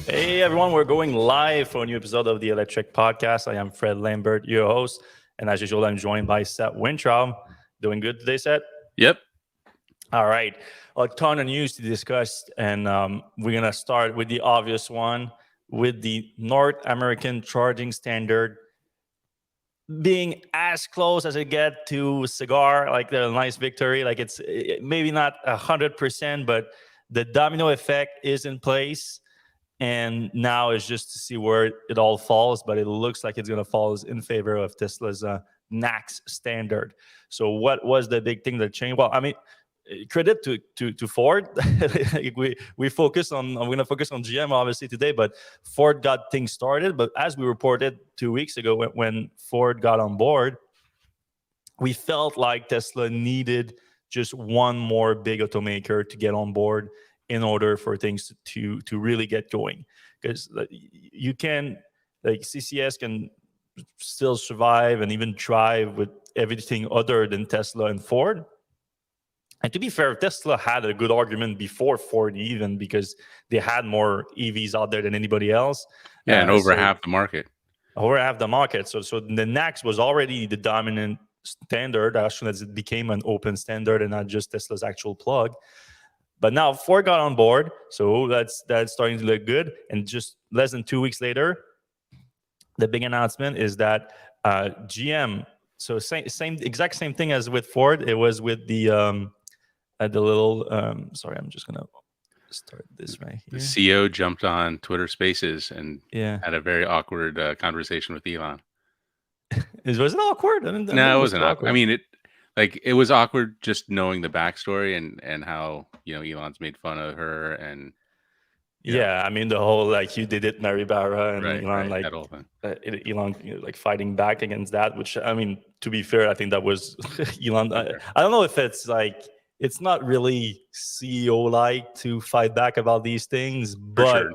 Hey everyone, we're going live for a new episode of the Electrek podcast. I am Fred Lambert, your host, and as usual, I'm joined by Seth Wintraub. Doing good today, Seth? Yep. All right, a ton of news to discuss, and we're gonna start with the obvious one, with the North American charging standard being as close as it get to cigar, like the nice victory. Like it's maybe not 100%, but the domino effect is in place. And now it's just to see where it all falls, but it looks like it's going to fall in favor of Tesla's NACS standard. So what was the big thing that changed? Well, I mean, credit to Ford. we focus on, I'm going to focus on GM obviously today, but Ford got things started. But as we reported 2 weeks ago, when Ford got on board, we felt like Tesla needed just one more big automaker to get on board in order for things to really get going. Because you can, like CCS can still survive and even thrive with everything other than Tesla and Ford. And to be fair, Tesla had a good argument before Ford even, because they had more EVs out there than anybody else. Yeah, and over half the market. Over half the market. So the NACS was already the dominant standard as soon as it became an open standard and not just Tesla's actual plug. But now Ford got on board, so that's starting to look good. And just less than 2 weeks later, the big announcement is that GM. So exact same thing as with Ford. It was with the little. Sorry, I'm just gonna start this right here. The CEO jumped on Twitter Spaces and had a very awkward conversation with Elon. Was it awkward? No, it wasn't awkward. I mean, it was awkward just knowing the backstory and how, Elon's made fun of her and I mean the whole you did it, Mary Barra, and Elon that whole thing. Elon fighting back against that, which I mean, to be fair, I think that was Elon. I don't know if it's it's not really CEO like to fight back about these things, but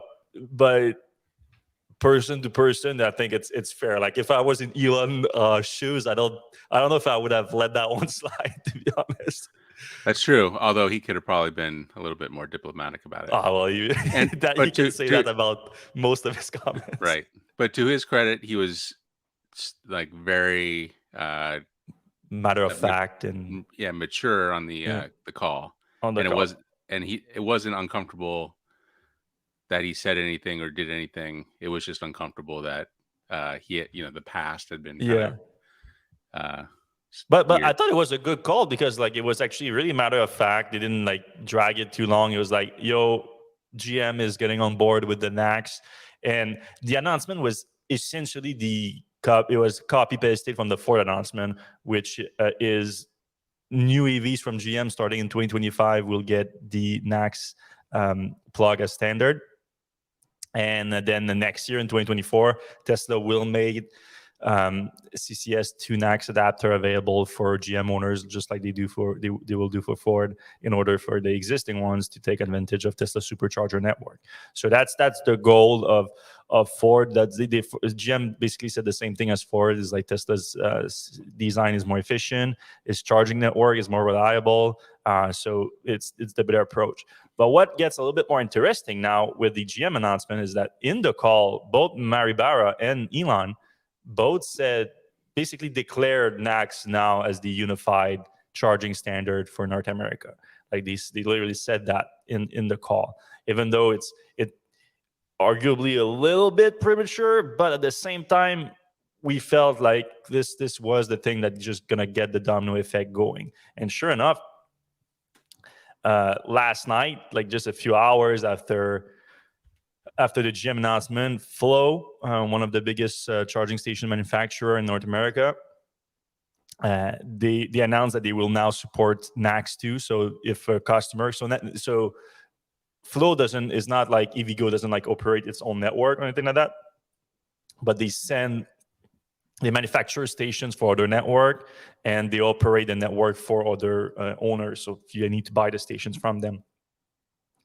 person to person, I think it's fair. Like if I was in Elon's shoes, I don't know if I would have let that one slide, to be honest. That's true. Although he could have probably been a little bit more diplomatic about it. Oh well, you can say that about most of his comments, right? But to his credit, he was very matter of fact and mature on the call. It wasn't uncomfortable that he said anything or did anything. It was just uncomfortable that he had, the past had been But I thought it was a good call because it was actually really matter of fact. They didn't drag it too long. It was GM is getting on board with the NACS, and the announcement was essentially it was copy pasted from the Ford announcement, which is new EVs from GM starting in 2025 will get the NACS plug as standard. And then the next year in 2024, Tesla will make CCS to NACS adapter available for GM owners, just like they will do for Ford, in order for the existing ones to take advantage of Tesla supercharger network. So that's the goal of Ford. That GM basically said the same thing as Ford. Is Tesla's design is more efficient, its charging network is more reliable. So it's the better approach. But what gets a little bit more interesting now with the GM announcement is that in the call, both Mary Barra and Elon both basically declared NACS now as the unified charging standard for North America. They literally said that in the call, even though it arguably a little bit premature, but at the same time, we felt like this was the thing that's just gonna get the domino effect going. And sure enough, last night, just a few hours after the GM announcement, Flow, one of the biggest charging station manufacturer in North America, they announced that they will now support NACS too. So if a customer, so Flow is not like EVgo doesn't operate its own network or anything like that, but they manufacture stations for other network and they operate the network for other owners. So you need to buy the stations from them.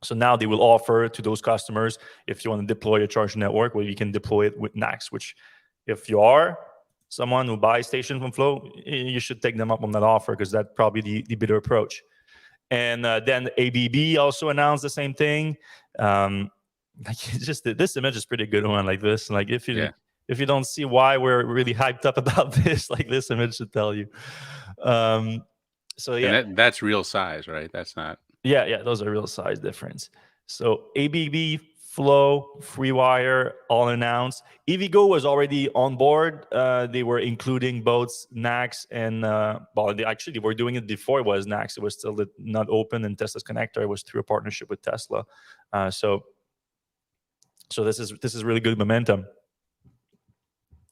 So now they will offer to those customers, if you want to deploy a charging network, well, you can deploy it with NACS, which if you are, someone who buys station from Flow, you should take them up on that offer, because that's probably the better approach. And then ABB also announced the same thing. Just this image is pretty good one like this. Like if you don't see why we're really hyped up about this, like this image should tell you. So yeah, and that's real size, right? That's not. Yeah, those are real size difference. So ABB, Flow, FreeWire, all announced. EVgo was already on board. They were including both NACS and they were doing it before it was NACS. It was still not open in Tesla's connector. It was through a partnership with Tesla. So this is really good momentum.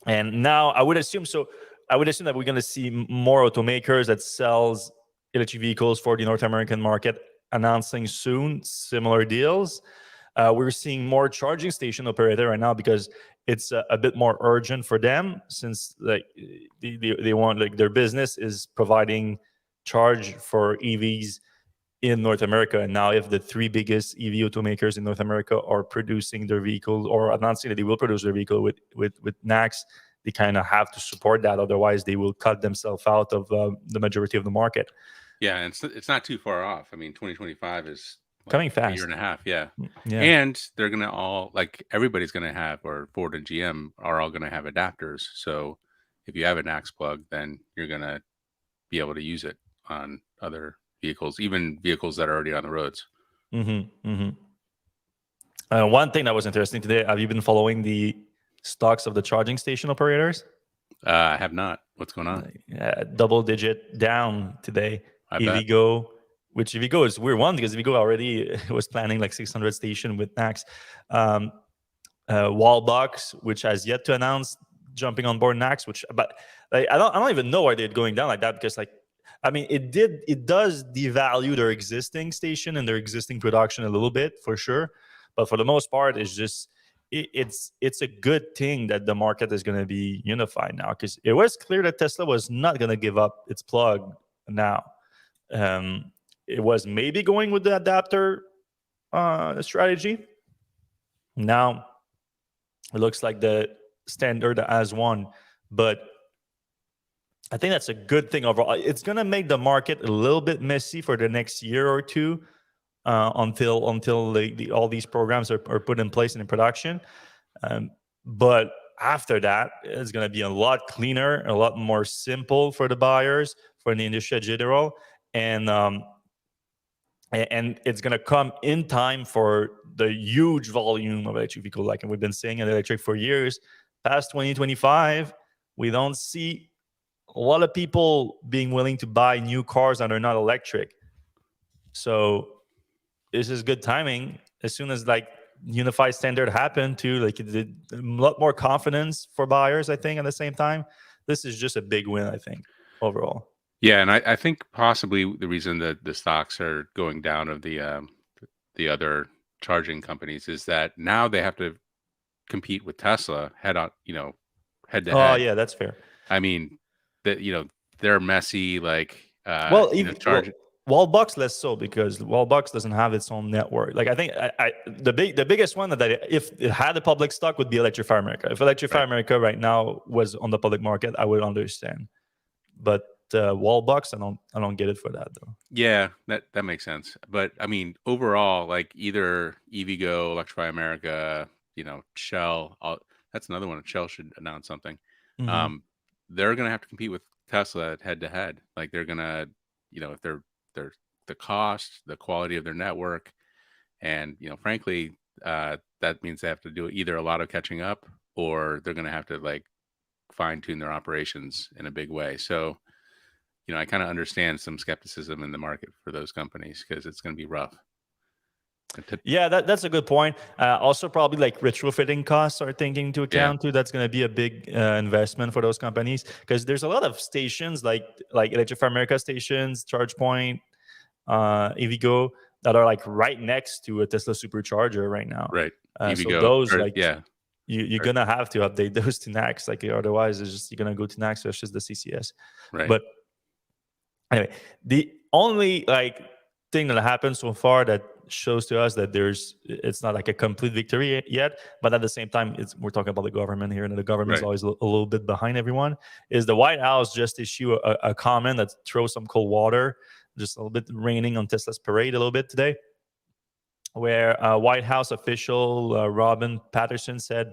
And now I would assume that we're going to see more automakers that sells electric vehicles for the North American market announcing soon similar deals. We're seeing more charging station operator right now because it's a bit more urgent for them, since like they want, like, their business is providing charge for EVs in North America. And now if the three biggest EV automakers in North America are producing their vehicles or announcing that they will produce their vehicle with NACS, they kind of have to support that. Otherwise, they will cut themselves out of the majority of the market. Yeah, and it's not too far off. I mean, 2025 is coming fast. A year and a half, yeah. And they're gonna all, like, everybody's gonna have, or Ford and GM are all gonna have adapters. So if you have a NACS plug, then you're gonna be able to use it on other vehicles, even vehicles that are already on the roads. One thing that was interesting today, have you been following the stocks of the charging station operators? I have not. What's going on? Double digit down today. EVgo, which EVgo is weird one, because EVgo already was planning like 600 station with NACS. Wallbox, which has yet to announce jumping on board NACS, but like, I don't even know why they're going down like that, because like, I mean, it does devalue their existing station and their existing production a little bit for sure, but for the most part, it's just it's a good thing that the market is going to be unified now, because it was clear that Tesla was not going to give up its plug now. It was maybe going with the adapter strategy. Now it looks like the standard has won, but I think that's a good thing overall. It's going to make the market a little bit messy for the next year or two, until all these programs are put in place and in production. But after that, it's going to be a lot cleaner, a lot more simple for the buyers, for the industry in general, and it's going to come in time for the huge volume of electric vehicles, like we've been saying in electric for years. Past 2025, we don't see a lot of people being willing to buy new cars that are not electric. So this is good timing. As soon as like unified standard happened too, like a lot more confidence for buyers, I think, at the same time. This is just a big win, I think, overall. Yeah, and I think possibly the reason that the stocks are going down of the other charging companies is that now they have to compete with Tesla head to head. Oh yeah, that's fair. I mean, that they're messy, like charging. Wallbox less so, because Wallbox doesn't have its own network. Like I think the biggest one that if it had a public stock would be Electrify America. If Electrify America right now was on the public market, I would understand. But Wallbox, I don't get it for that though. Yeah, that makes sense. But I mean, overall, like either EVgo, Electrify America, Shell. That's another one. Shell should announce something. Mm-hmm. They're gonna have to compete with Tesla head to head. Like they're gonna, if they're the cost, the quality of their network, and frankly, that means they have to do either a lot of catching up, or they're going to have to like fine tune their operations in a big way. So, I kind of understand some skepticism in the market for those companies, because it's going to be rough. Yeah, that's a good point. Also, probably like retrofitting costs are taking into account too. That's going to be a big investment for those companies, because there's a lot of stations like Electrify America stations, ChargePoint, EVgo, that are like right next to a Tesla supercharger right now. Right. So those you're gonna have to update those to NACS. Like otherwise, it's just you're gonna go to NACS versus the CCS. Right. But anyway, the only thing that happened so far that shows to us that it's not like a complete victory yet, but at the same time, we're talking about the government here, and the government is always a little bit behind everyone. Is the White House just issue a comment that throws some cold water, just a little bit raining on Tesla's parade a little bit today, where White House official Robin Patterson said,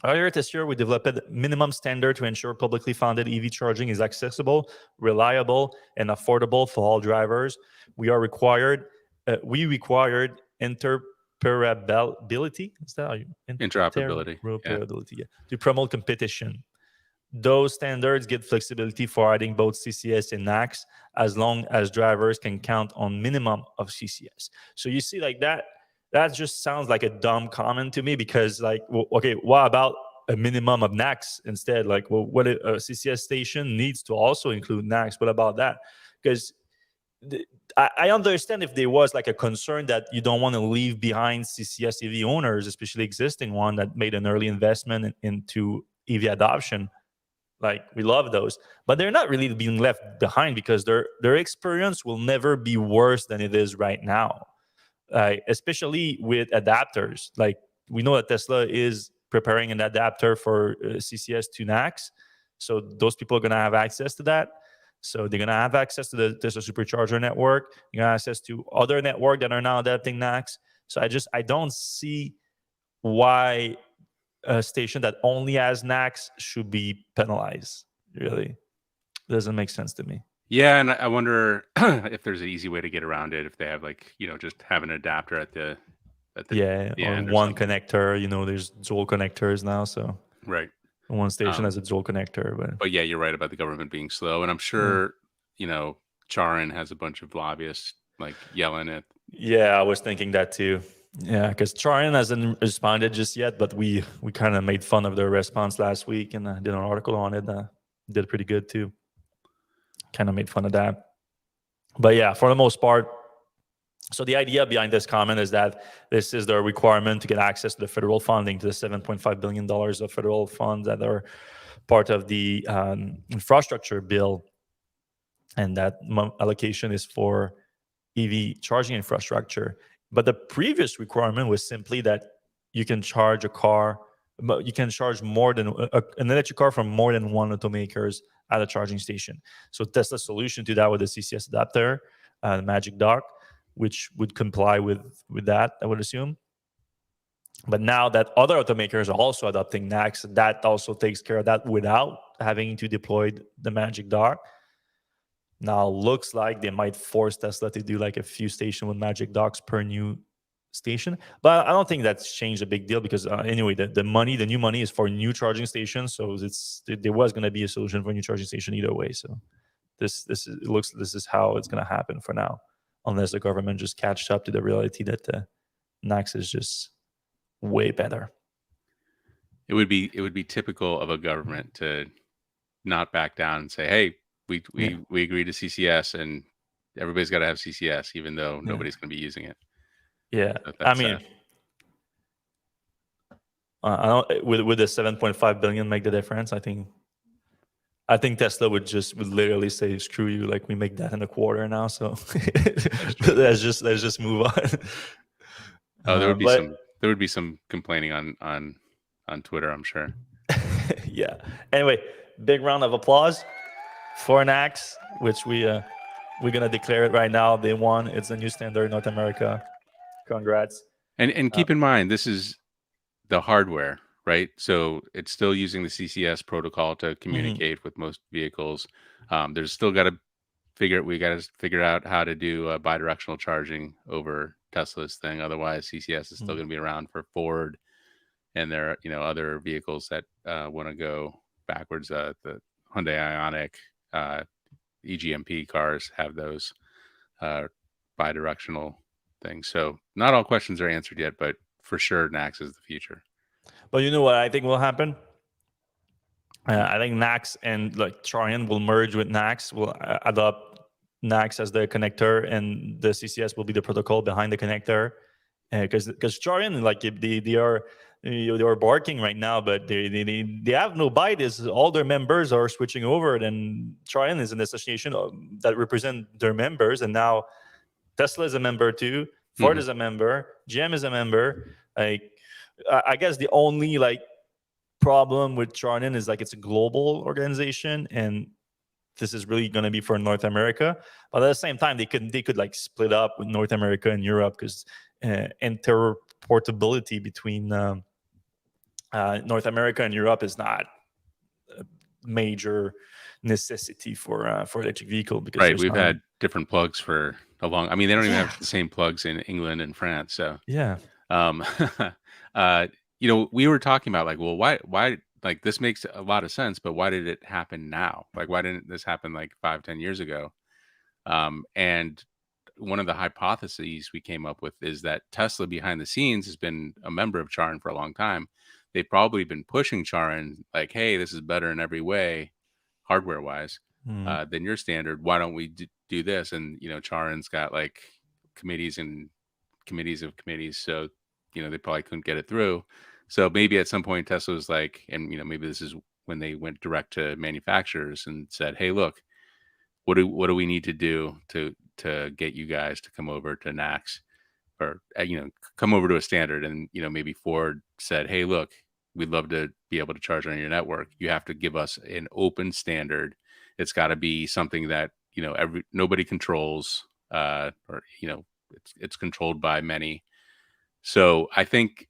earlier this year, we developed a minimum standard to ensure publicly funded EV charging is accessible, reliable, and affordable for all drivers. We required interoperability. Is that how you interoperability? Yeah, to promote competition. Those standards give flexibility for adding both CCS and NACS as long as drivers can count on minimum of CCS. So you see, like that just sounds like a dumb comment to me, because like, well, okay, what about a minimum of NACS instead? Like, well, what a CCS station needs to also include NACS. What about that? Because I understand if there was like a concern that you don't want to leave behind CCS EV owners, especially existing one that made an early investment into EV adoption. Like, we love those, but they're not really being left behind, because their experience will never be worse than it is right now. Especially with adapters. Like, we know that Tesla is preparing an adapter for CCS to NACS. So those people are going to have access to that. So they're going to have access to the Tesla supercharger network. You're going to have access to other networks that are now adapting NACS. So I don't see why a station that only has NACS should be penalized. Really doesn't make sense to me. Yeah, and I wonder if there's an easy way to get around it. If they have, like, just have an adapter at the end, or one connector. There's dual connectors now, so one station has a dual connector. But yeah, you're right about the government being slow, and I'm sure Charin has a bunch of lobbyists like yelling at. Yeah, I was thinking that too. Yeah, because Charin hasn't responded just yet, but we kind of made fun of their response last week, and I did an article on it. Did pretty good too. Kind of made fun of that. But yeah, for the most part, so the idea behind this comment is that this is the requirement to get access to the federal funding, to the $7.5 billion of federal funds that are part of the infrastructure bill. And that allocation is for EV charging infrastructure. But the previous requirement was simply that you can charge a car, but you can charge more than an electric car from more than one automakers at a charging station. So Tesla's solution to that was the CCS adapter, Magic Dock, which would comply with that, I would assume. But now that other automakers are also adopting NACS, that also takes care of that without having to deploy the Magic Dock. Now looks like they might force Tesla to do like a few stations with Magic Docks per new station, but I don't think that's changed a big deal, because anyway, the new money is for new charging stations, so there was going to be a solution for a new charging station either way. So this is how it's going to happen for now, unless the government just catches up to the reality that the NACS is just way better. It would be typical of a government to not back down and say, hey, we agreed to CCS, and everybody's got to have CCS, even though nobody's going to be using it. Yeah, I mean, I don't. Would the 7.5 billion make the difference? I think Tesla would literally say, "Screw you!" Like, we make that in a quarter now, so let's just move on. Oh, there would be some complaining on Twitter, I'm sure. Yeah. Anyway, big round of applause for NACS, which we're gonna declare it right now. They won. It's a new standard in North America. Congrats. And keep in mind, this is the hardware, right? So it's still using the CCS protocol to communicate with most vehicles. There's still got to figure out how to do bidirectional charging over Tesla's thing. Otherwise, CCS is still going to be around for Ford and their other vehicles that want to go backwards. The Hyundai Ioniq, EGMP cars have those bidirectional things. So not all questions are answered yet, but for sure NACS is the future. But you know what I think will happen? I think NACS and like Charin will merge with NACS, will adopt NACS as the connector, and the CCS will be the protocol behind the connector. Because Charin, like, they are barking right now, but they have no bite. Is all their members are switching over, and Charin is an association that represent their members, and now Tesla is a member too. Ford is a member. GM is a member. Like, I guess the only like problem with Charnin is like it's a global organization, and this is really going to be for North America. But at the same time, they could like split up with North America and Europe, because interoperability between North America and Europe is not a major necessity for electric vehicle, because right. We've had different plugs for a long. I mean, they don't even have the same plugs in England and France. So yeah. We were talking about like, well, why like this makes a lot of sense, but why did it happen now? Like, why didn't this happen like 5-10 years ago? And one of the hypotheses we came up with is that Tesla behind the scenes has been a member of Charin for a long time. They've probably been pushing Charin like, hey, this is better in every way, hardware wise, than your standard. Why don't we do this? And, Charin's got like committees and committees of committees. So, they probably couldn't get it through. So maybe at some point Tesla was like, and, maybe this is when they went direct to manufacturers and said, hey, look, what do we need to do to get you guys to come over to NACS, or come over to a standard? And maybe Ford said, hey, look, we'd love to be able to charge on your network. You have to give us an open standard. It's got to be something that nobody controls, or it's controlled by many. So I think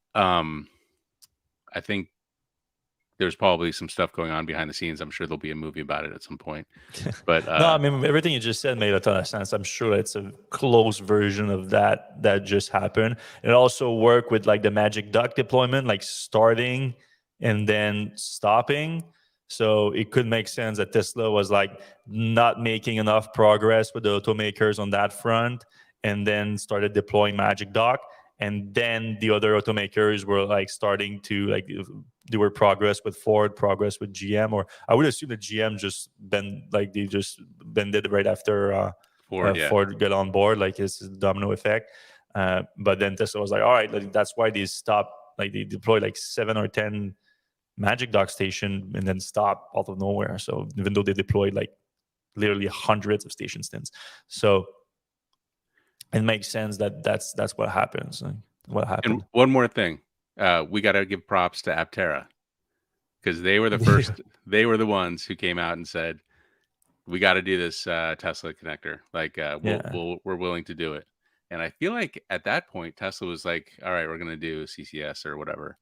there's probably some stuff going on behind the scenes. I'm sure there'll be a movie about it at some point. But no, I mean, everything you just said made a ton of sense. I'm sure it's a close version of that just happened. It also worked with like the magic duck deployment, like starting and then stopping. So it could make sense that Tesla was like not making enough progress with the automakers on that front, and then started deploying magic duck. And then the other automakers were like starting to like do were progress with Ford, progress with GM, or I would assume that GM just bended right after Ford got on board, like it's a domino effect. But then Tesla was like, all right, like, that's why they stopped, like they deployed like 7 or 10 magic dock station and then stopped out of nowhere. So even though they deployed like literally hundreds of station stints, so it makes sense that that's what happens. What happened? And one more thing, we got to give props to Aptera, because they were the first. They were the ones who came out and said, "We got to do this Tesla connector. Like, we're willing to do it." And I feel like at that point, Tesla was like, "All right, we're going to do CCS or whatever."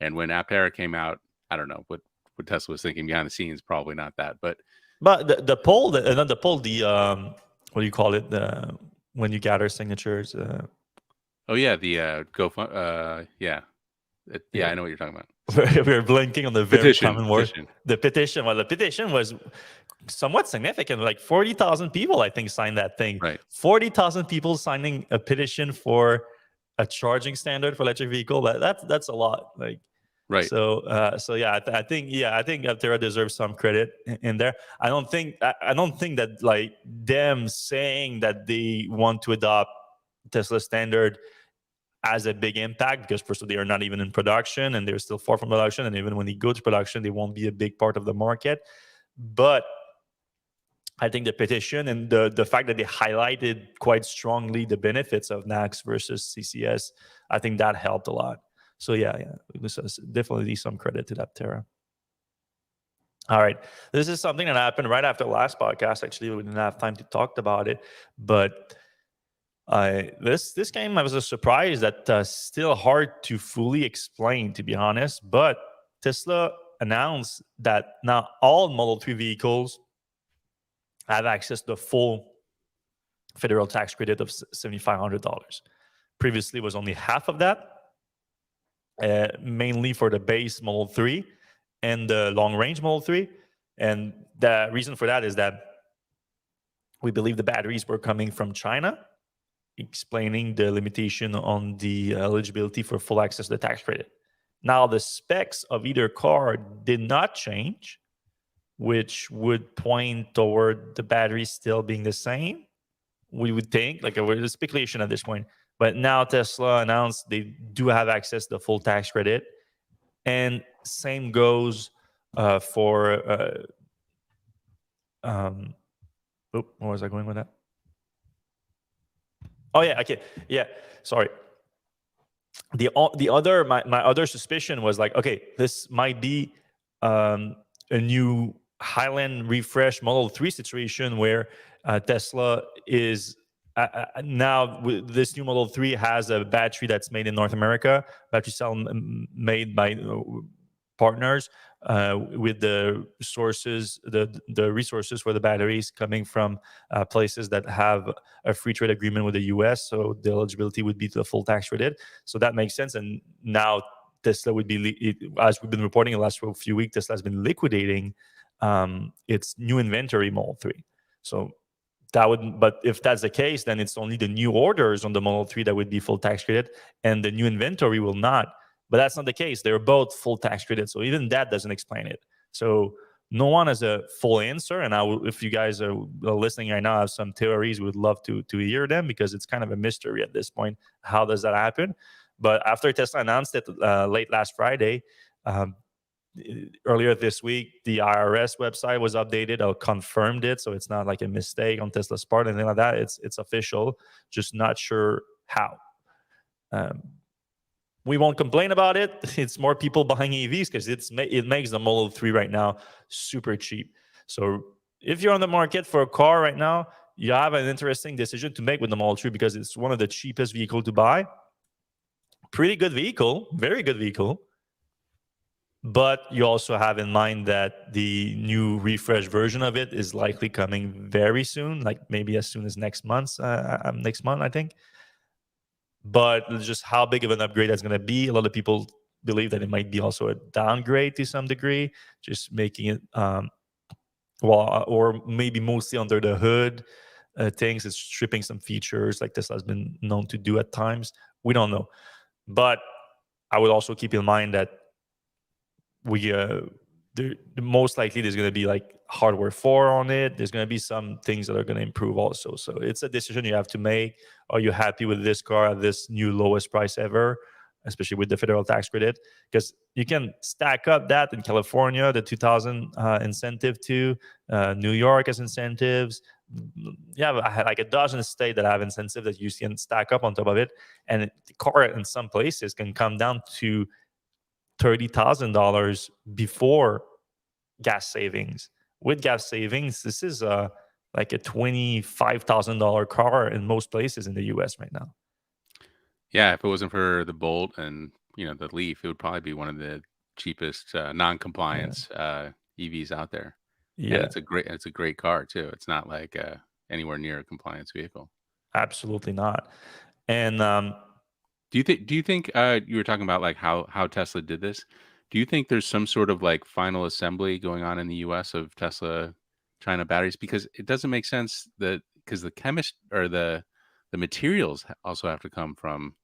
And when Aptera came out, I don't know what Tesla was thinking behind the scenes. Probably not that, but the poll, not the poll, the what do you call it? When you gather signatures. Oh yeah, the yeah, I know what you're talking about. We're blinking on the very common word. The petition. Well, the petition was somewhat significant. Like 40,000 people, I think, signed that thing. Right. 40,000 people signing a petition for a charging standard for electric vehicle. That's a lot. Like, right. So yeah, I think Aptera deserves some credit in there. I don't think that like them saying that they want to adopt Tesla standard has a big impact, because first of all, they are not even in production and they're still far from production, and even when they go to production, they won't be a big part of the market. But I think the petition and the fact that they highlighted quite strongly the benefits of NACS versus CCS, I think that helped a lot. So yeah, this is definitely some credit to Aptera. All right, this is something that happened right after the last podcast. Actually, we didn't have time to talk about it, but this came as a surprise that still hard to fully explain, to be honest. But Tesla announced that now all Model 3 vehicles have access to the full federal tax credit of $7,500. Previously, it was only half of that, mainly for the base Model 3 and the long-range Model 3. And the reason for that is that we believe the batteries were coming from China, explaining the limitation on the eligibility for full access to the tax credit. Now, the specs of either car did not change, which would point toward the battery still being the same. We would think, like, a speculation at this point. But now Tesla announced they do have access to the full tax credit. And same goes for... where was I going with that? Oh yeah, okay, yeah. Sorry. The other my other suspicion was like, okay, this might be a new Highland refresh Model 3 situation where Tesla is now with this new Model 3 has a battery that's made in North America, battery cell made by partners with the sources, the resources for the batteries coming from places that have a free trade agreement with the U.S. So the eligibility would be to the full tax credit. So that makes sense. And now Tesla would be, as we've been reporting the last few weeks, Tesla has been liquidating its new inventory Model 3. So that would, but if that's the case, then it's only the new orders on the Model 3 that would be full tax credit, and the new inventory will not. But that's not the case. They're both full tax credit. So even that doesn't explain it. So no one has a full answer. And if you guys are listening right now, I have some theories. Would love to hear them, because it's kind of a mystery at this point. How does that happen? But after Tesla announced it late last Friday, earlier this week, the IRS website was updated or confirmed it. So it's not like a mistake on Tesla's part, anything like that. It's official, just not sure how. We won't complain about it. It's more people buying EVs because it makes the Model 3 right now super cheap. So if you're on the market for a car right now, you have an interesting decision to make with the Model 3, because it's one of the cheapest vehicle to buy. Pretty good vehicle, very good vehicle. But you also have in mind that the new refresh version of it is likely coming very soon, like maybe as soon as next month, I think. But just how big of an upgrade that's going to be, a lot of people believe that it might be also a downgrade to some degree, just making it, or maybe mostly under the hood things. It's stripping some features like Tesla has been known to do at times. We don't know. But I would also keep in mind that most likely there's going to be like hardware 4 on it. There's going to be some things that are going to improve also. So it's a decision you have to make. Are you happy with this car at this new lowest price ever, especially with the federal tax credit? Because you can stack up that in California, the 2000 incentive to New York as incentives. You have like a dozen states that have incentives that you can stack up on top of it. And the car in some places can come down to $30,000 before gas savings. With gas savings, this is like a $25,000 car in most places in the U.S. right now. Yeah, if it wasn't for the Bolt and the Leaf, it would probably be one of the cheapest non-compliance EVs out there. Yeah, And it's a great car too. It's not like anywhere near a compliance vehicle. Absolutely not. And do you think you were talking about like how Tesla did this? Do you think there's some sort of like final assembly going on in the US of Tesla China batteries? Because it doesn't make sense because the chemist or the materials also have to come from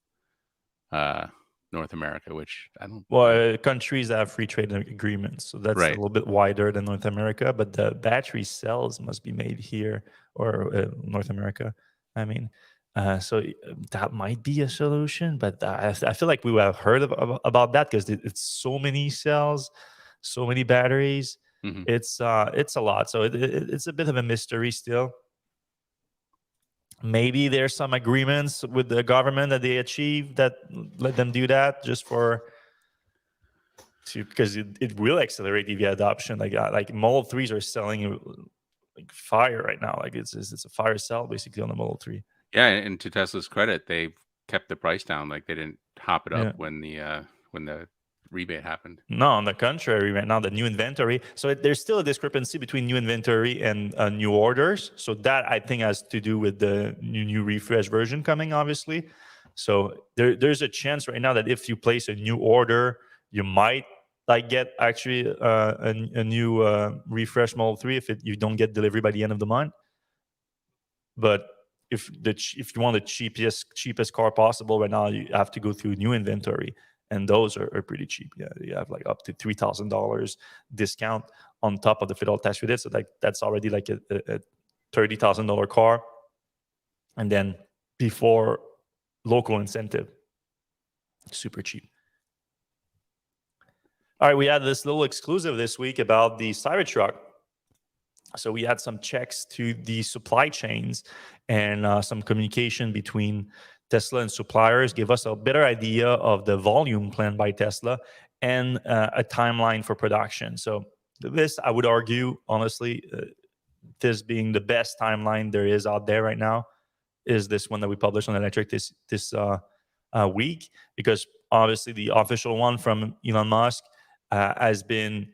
North America, which I don't. Well, countries that have free trade agreements, so that's right. a little bit wider than North America. But the battery cells must be made here or North America. I mean, so that might be a solution. But I feel like we would have heard about that because it's so many cells, so many batteries. Mm-hmm. It's a lot. So it's a bit of a mystery still. Maybe there's some agreements with the government that they achieve that let them do that just because it will accelerate EV adoption. Like Model 3s are selling like fire right now. Like it's a fire sale basically on the Model 3. Yeah, and to Tesla's credit, they kept the price down. Like they didn't hop it up Yeah. when the rebate happened. No, on the contrary, right now the new inventory. So there's still a discrepancy between new inventory and new orders. So that I think has to do with the new refresh version coming, obviously. So there's a chance right now that if you place a new order, you might like get actually a new refresh Model 3 if you don't get delivery by the end of the month. But if you want the cheapest car possible right now, you have to go through new inventory. And those are pretty cheap. Yeah, you have like up to $3,000 discount on top of the federal tax credit. So that's already like a $30,000 car, and then before local incentive, super cheap. All right, we had this little exclusive this week about the Cybertruck. So we had some checks to the supply chains, and some communication between Tesla and suppliers gave us a better idea of the volume planned by Tesla and a timeline for production. So this, I would argue, honestly, this being the best timeline there is out there right now, is this one that we published on Electrek this week, because obviously the official one from Elon Musk has been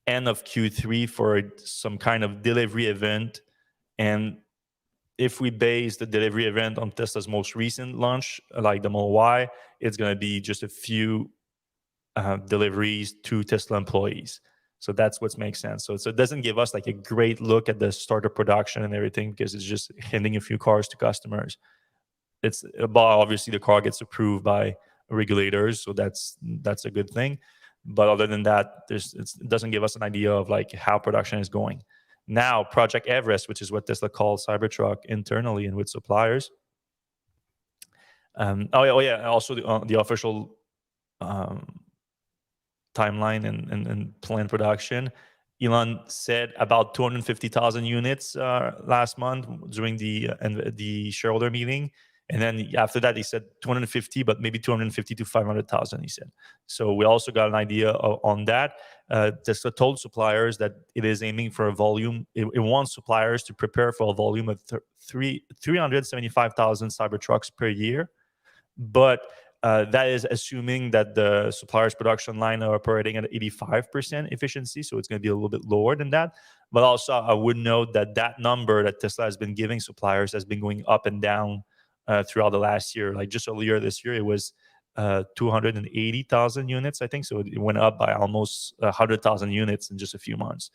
end of Q3 for some kind of delivery event. And if we base the delivery event on Tesla's most recent launch, like the Model Y, it's going to be just a few deliveries to Tesla employees. So that's what makes sense. So it doesn't give us like a great look at the start of production and everything, because it's just handing a few cars to customers. It's about, obviously the car gets approved by regulators, so that's a good thing. But other than that, it doesn't give us an idea of like how production is going. Now, Project Everest, which is what Tesla calls Cybertruck internally and with suppliers. Also the official timeline and planned production. Elon said about 250,000 units last month during the shareholder meeting. And then after that, he said 250, but maybe 250 to 500,000, he said. So we also got an idea on that. Tesla told suppliers that it is aiming for a volume. It wants suppliers to prepare for a volume of 375,000 Cybertrucks per year. But that is assuming that the supplier's production line are operating at 85% efficiency. So it's going to be a little bit lower than that. But also, I would note that number that Tesla has been giving suppliers has been going up and down throughout the last year. Like just earlier this year, it was 280,000 units, I think. So it went up by almost 100,000 units in just a few months.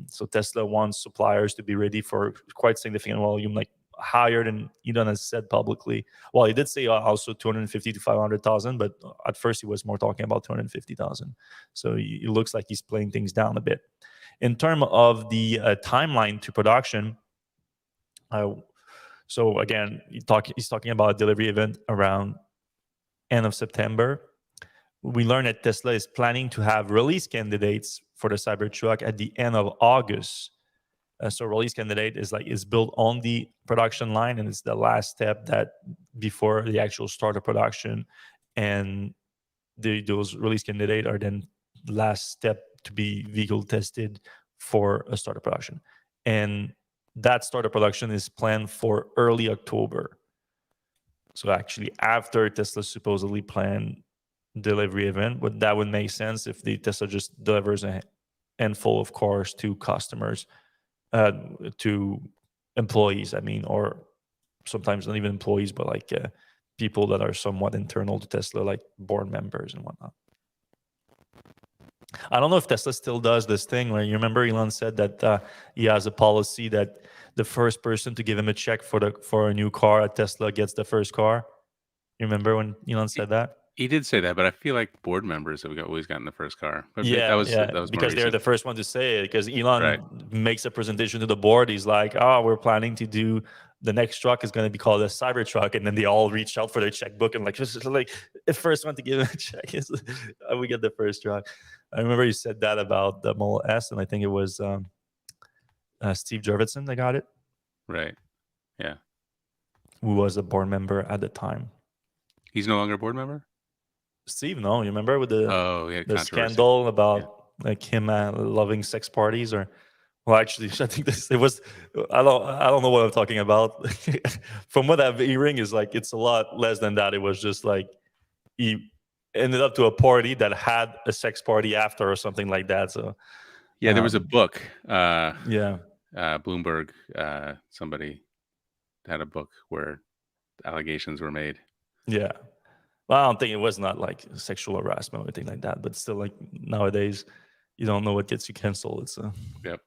So Tesla wants suppliers to be ready for quite significant volume, like higher than Elon has said publicly. Well, he did say also 250 to 500,000, but at first he was more talking about 250,000. So it looks like he's playing things down a bit. In terms of the timeline to production, so again, he's talking about a delivery event around end of September. We learned that Tesla is planning to have release candidates for the Cybertruck at the end of August. So release candidate is built on the production line, and it's the last step that before the actual start of production. And those release candidate are then the last step to be vehicle tested for a start of production. And that start of production is planned for early October. So actually after Tesla's supposedly planned delivery event, but that would make sense if the Tesla just delivers a handful of cars to customers, to employees, I mean, or sometimes not even employees, but like people that are somewhat internal to Tesla, like board members and whatnot. I don't know if Tesla still does this thing where, you remember Elon said that he has a policy that the first person to give him a check for a new car at Tesla gets the first car. You remember when Elon said that? He did say that, but I feel like board members have always gotten the first car. But that was because they're the first one to say it. Because Elon makes a presentation to the board. He's like, "Oh, we're planning to do the next truck is going to be called a Cybertruck," and then they all reach out for their checkbook and like the first one to give him a check is we get the first truck. I remember he said that about the Model S, and I think it was Steve Jurvetson that got it. Right. Yeah. Who was a board member at the time. He's no longer a board member? Steve, no. You remember with the scandal about like him loving sex parties? Or, well, actually, I think it was, I don't know what I'm talking about. From what I'm hearing is like, it's a lot less than that. It was just like, he ended up to a party that had a sex party after or something like that. So yeah, there was a book. Bloomberg, somebody had a book where allegations were made. Yeah. Well, I don't think it was not like sexual harassment or anything like that, but still, like nowadays, you don't know what gets you canceled. It's Yep.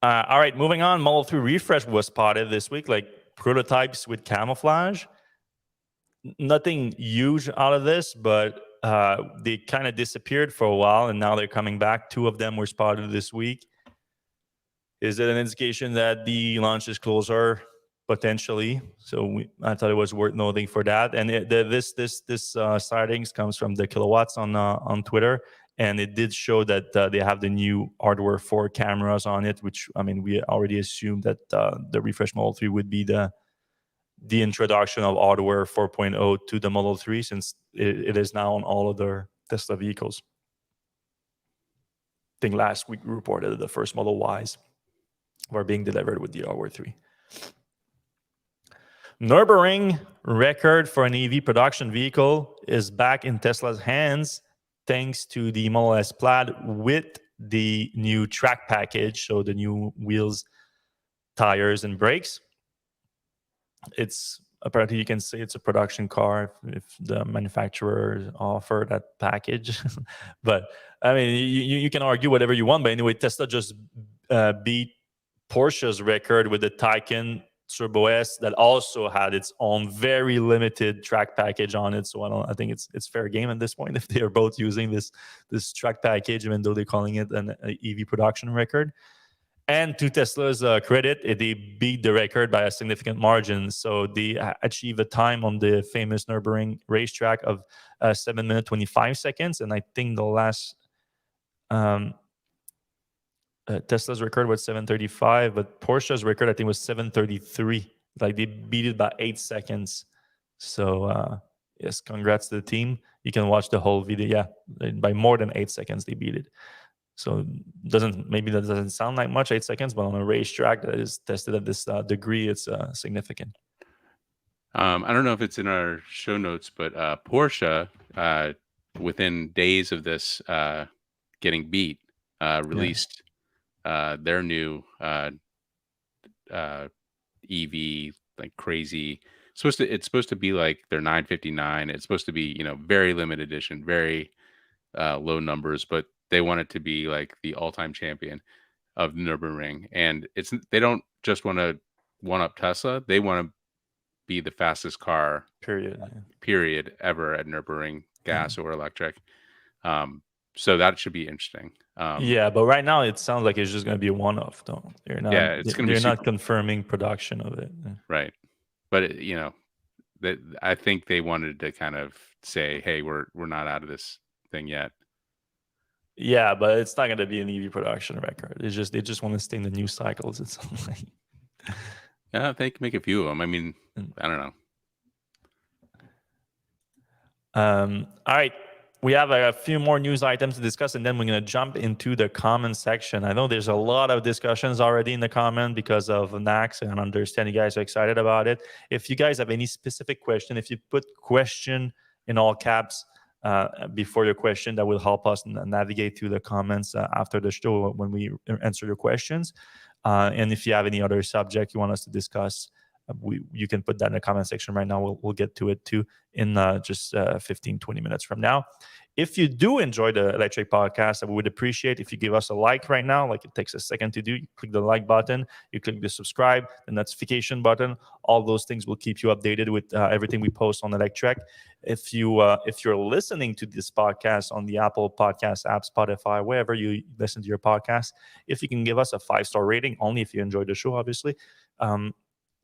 All right, moving on. Model 3 refresh was spotted this week, like prototypes with camouflage. Nothing huge out of this, but they kind of disappeared for a while, and now they're coming back. 2 of them were spotted this week. Is it an indication that the launch is closer? Potentially. So I thought it was worth noting for that. And this sightings comes from the Kilowatts on Twitter. And it did show that they have the new hardware 4 cameras on it, which, I mean, we already assumed that the refresh Model 3 would be the introduction of hardware 4.0 to the Model 3, since it is now on all of their Tesla vehicles. I think last week we reported that the first Model Ys were being delivered with the hardware 3. Nürburgring record for an EV production vehicle is back in Tesla's hands, thanks to the Model S Plaid with the new track package, so the new wheels, tires, and brakes. It's apparently, you can say it's a production car if the manufacturer offer that package. But I mean, you can argue whatever you want. But anyway, Tesla just beat Porsche's record with the Taycan Turbo S that also had its own very limited track package on it. So I think it's fair game at this point if they are both using this track package, even though they're calling it an EV production record. And to Tesla's credit, they beat the record by a significant margin. So they achieved a time on the famous Nürburgring racetrack of 7 minutes 25 seconds. And I think the last Tesla's record was 7:35, but Porsche's record, I think, was 7:33. Like, they beat it by 8 seconds. So yes, congrats to the team. You can watch the whole video. Yeah, by more than 8 seconds they beat it. So maybe that doesn't sound like much, 8 seconds, but on a racetrack that is tested at this degree, it's significant. I don't know if it's in our show notes, but Porsche, within days of this getting beat, released their new EV, like crazy. It's supposed to be like their 959. It's supposed to be, very limited edition, very low numbers, but they want it to be like the all-time champion of Nürburgring. And they don't just want to one-up Tesla. They want to be the fastest car period ever at Nürburgring, gas or electric. So that should be interesting. Yeah, but right now it sounds like it's just going to be a one-off, though. They're not confirming production of it. Right. But I think they wanted to kind of say, hey, we're not out of this thing yet. Yeah, but it's not going to be an EV production record. They just want to stay in the news cycles. It's like, yeah, they can make a few of them. I mean, I don't know. All right, we have a few more news items to discuss, and then we're going to jump into the comment section. I know there's a lot of discussions already in the comment because of NACS, and I understand you guys are excited about it. If you guys have any specific question, if you put question in all caps before your question, that will help us navigate through the comments after the show when we answer your questions. And if you have any other subject you want us to discuss, you can put that in the comment section right now. We'll get to it too in just 15-20 minutes from now. If you do enjoy the Electrek podcast, I would appreciate if you give us a like right now. Like, it takes a second to do. You click the like button, you click the subscribe, the notification button. All those things will keep you updated with everything we post on Electrek. If you're listening to this podcast on the Apple Podcast app, Spotify, wherever you listen to your podcast, if you can give us a 5-star rating, only if you enjoy the show, obviously.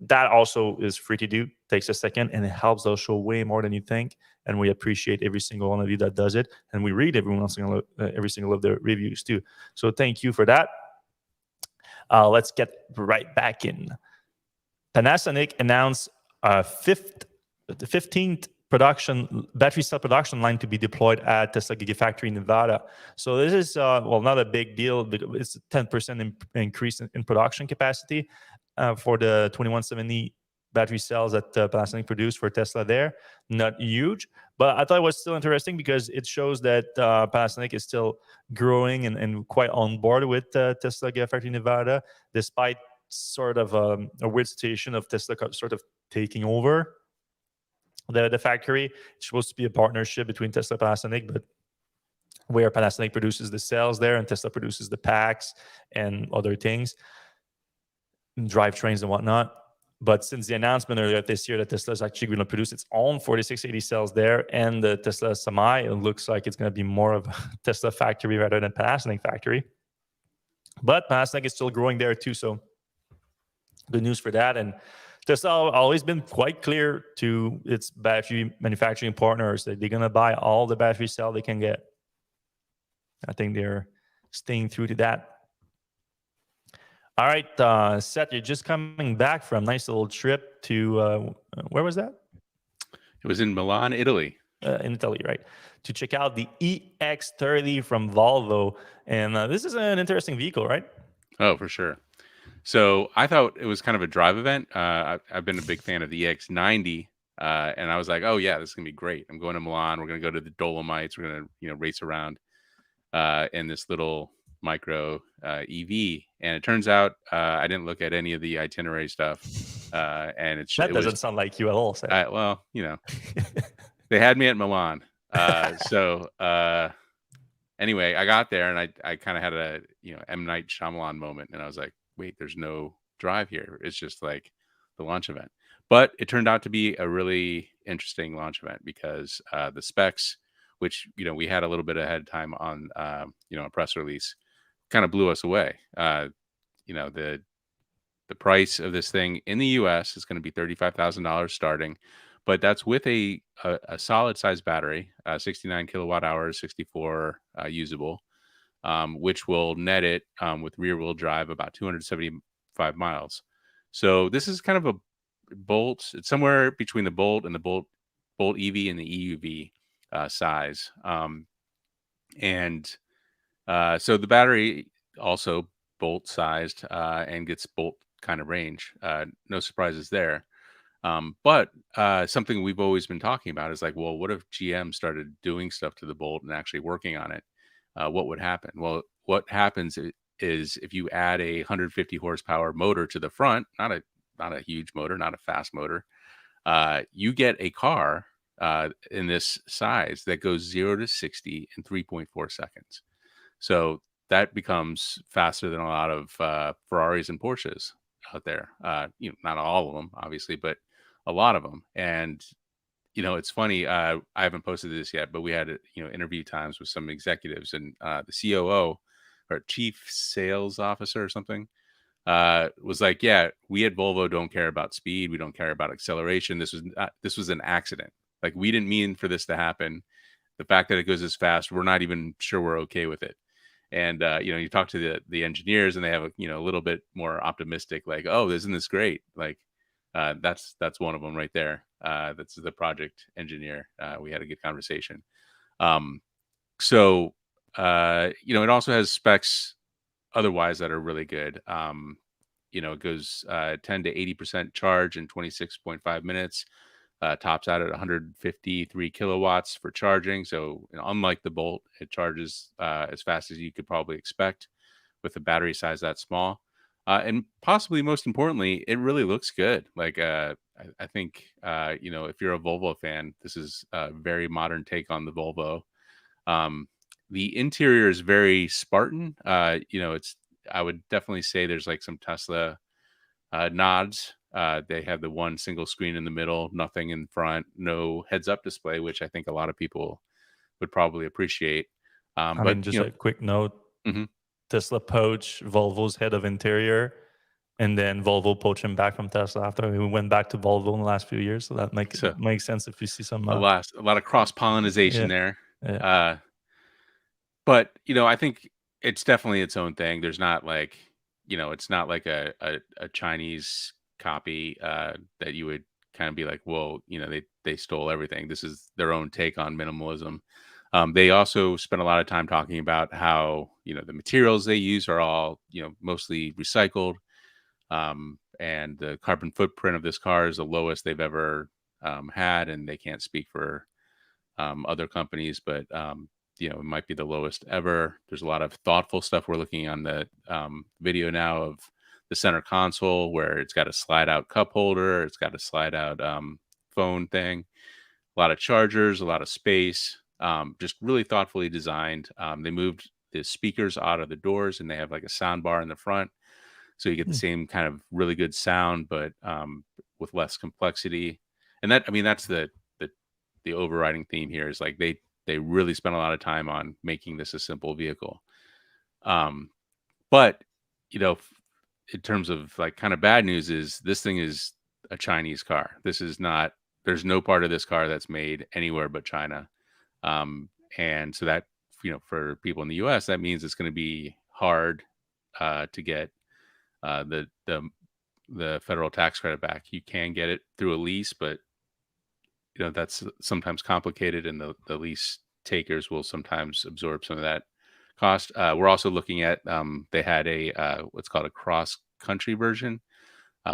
That also is free to do, takes a second, and it helps our show way more than you think. And we appreciate every single one of you that does it. And we read every single of the reviews too. So thank you for that. Let's get right back in. Panasonic announced the 15th battery cell production line to be deployed at Tesla Gigafactory Nevada. So this is not a big deal, but it's a 10% increase in production capacity for the 2170 battery cells that Panasonic produced for Tesla there. Not huge, but I thought it was still interesting because it shows that Panasonic is still growing and quite on board with Tesla Gigafactory Nevada, despite sort of a weird situation of Tesla sort of taking over the factory. It's supposed to be a partnership between Tesla and Panasonic, but where Panasonic produces the cells there and Tesla produces the packs and other things, drivetrains and whatnot. But since the announcement earlier this year that Tesla is actually going to produce its own 4680 cells there, and the Tesla Semi, it looks like it's going to be more of a Tesla factory rather than Panasonic factory. But Panasonic is still growing there too, so good news for that. And Tesla always been quite clear to its battery manufacturing partners that they're going to buy all the battery cell they can get. I think they're staying true to that. All right, Seth, you're just coming back from a nice little trip to where was that? It was in Milan, Italy. In Italy, right? To check out the EX30 from Volvo. And this is an interesting vehicle, right? Oh, for sure. So I thought it was kind of a drive event. I've been a big fan of the EX90, and I was like, oh yeah, this is gonna be great. I'm going to Milan. We're gonna go to the Dolomites. We're gonna race around in this little micro EV. And it turns out I didn't look at any of the itinerary stuff, and that doesn't sound like you at all, Seth. Well, they had me at Milan. Anyway, I got there and I kind of had a M. Night Shyamalan moment, and I was like, wait, there's no drive here. It's just like the launch event. But it turned out to be a really interesting launch event because the specs, which we had a little bit ahead of time on a press release, kind of blew us away. The price of this thing in the U.S. is going to be $35,000 starting, but that's with a solid size battery, 69 kilowatt hours, 64 usable, which will net it with rear wheel drive about 275 miles. So this is kind of a Bolt. It's somewhere between the Bolt and the Bolt EV and the EUV size. So the battery also Bolt sized and gets Bolt kind of range. No surprises there. But something we've always been talking about is like, well, what if GM started doing stuff to the Bolt and actually working on it? What would happen? Well, what happens is if you add a 150 horsepower motor to the front, not a huge motor, not a fast motor, you get a car in this size that goes 0 to 60 in 3.4 seconds. So that becomes faster than a lot of Ferraris and Porsches out there. Not all of them, obviously, but a lot of them. And it's funny. I haven't posted this yet, but we had interview times with some executives, and the COO or chief sales officer or something was like, "Yeah, we at Volvo don't care about speed. We don't care about acceleration. This was an accident. Like, we didn't mean for this to happen. The fact that it goes as fast, we're not even sure we're okay with it." And you talk to the engineers, and they have a little bit more optimistic, like, "Oh, isn't this great?" Like, that's one of them right there. That's the project engineer. We had a good conversation. So it also has specs otherwise that are really good. It goes 10 to 80% charge in 26.5 minutes. Tops out at 153 kilowatts for charging. So unlike the Bolt, it charges as fast as you could probably expect with a battery size that small. And possibly most importantly, it really looks good. Like I think if you're a Volvo fan, this is a very modern take on the Volvo. The interior is very Spartan. I would definitely say there's like some Tesla nods. They have the one single screen in the middle, nothing in front, no heads up display, which I think a lot of people would probably appreciate. Just a quick note. Mm-hmm. Tesla poached Volvo's head of interior, and then Volvo poached him back from Tesla after he went back to Volvo in the last few years. So that makes sense if you see some a lot of cross pollination there. Yeah. But I think it's definitely its own thing. There's not like it's not like a Chinese copy that you would kind of be like, whoa, they stole everything. This is their own take on minimalism. They also spent a lot of time talking about how the materials they use are all mostly recycled, and the carbon footprint of this car is the lowest they've ever had, and they can't speak for other companies, but it might be the lowest ever. There's a lot of thoughtful stuff. We're looking on the video now of the center console where it's got a slide out cup holder. It's got a slide out phone thing, a lot of chargers, a lot of space, just really thoughtfully designed. They moved the speakers out of the doors, and they have like a sound bar in the front. So you get the same kind of really good sound, but with less complexity. And that's the overriding theme here is like they really spent a lot of time on making this a simple vehicle. But in terms of like kind of bad news is this thing is a Chinese car. There's no part of this car that's made anywhere but China. And so that for people in the U.S., that means it's going to be hard to get the federal tax credit back. You can get it through a lease, but that's sometimes complicated, and the lease takers will sometimes absorb some of that cost. We're also looking at they had a what's called a cross country version,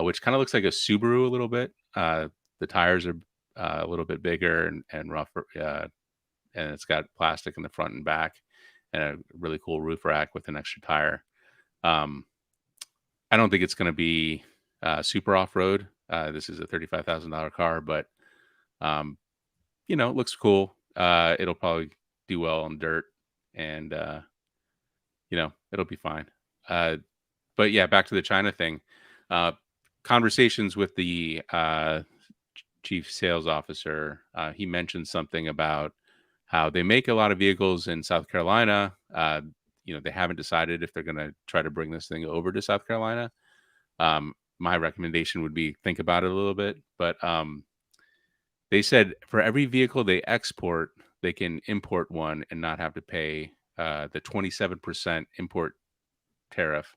which kind of looks like a Subaru a little bit. The tires are a little bit bigger and rougher, and it's got plastic in the front and back, and a really cool roof rack with an extra tire. I don't think it's going to be super off road. This is a $35,000 car, but it looks cool. It'll probably do well on dirt, and it'll be fine. But yeah, back to the China thing. Conversations with the chief sales officer, he mentioned something about how they make a lot of vehicles in South Carolina. They haven't decided if they're going to try to bring this thing over to South Carolina. My recommendation would be think about it a little bit, but they said for every vehicle they export, they can import one and not have to pay the 27% import tariff.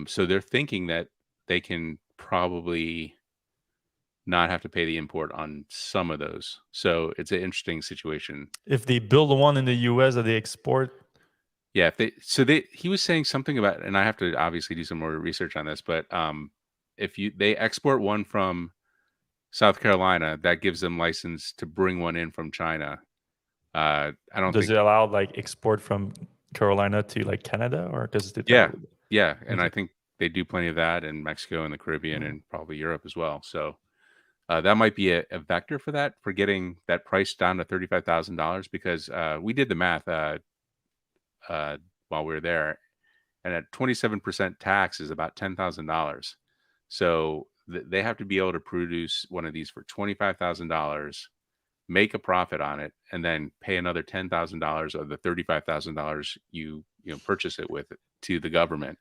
So they're thinking that they can probably not have to pay the import on some of those. So it's an interesting situation. If they build one in the US that they export. Yeah. He was saying something about, and I have to obviously do some more research on this, but if they export one from South Carolina, that gives them license to bring one in from China. I don't Does it allow like export from Carolina to like Canada, or does it? Yeah. And I think they do plenty of that in Mexico and the Caribbean and probably Europe as well. So that might be a vector for that, for getting that price down to $35,000, because we did the math while we were there, and at 27% tax is about $10,000. So they have to be able to produce one of these for $25,000, make a profit on it, and then pay another $10,000 of the $35,000 you purchase it with to the government,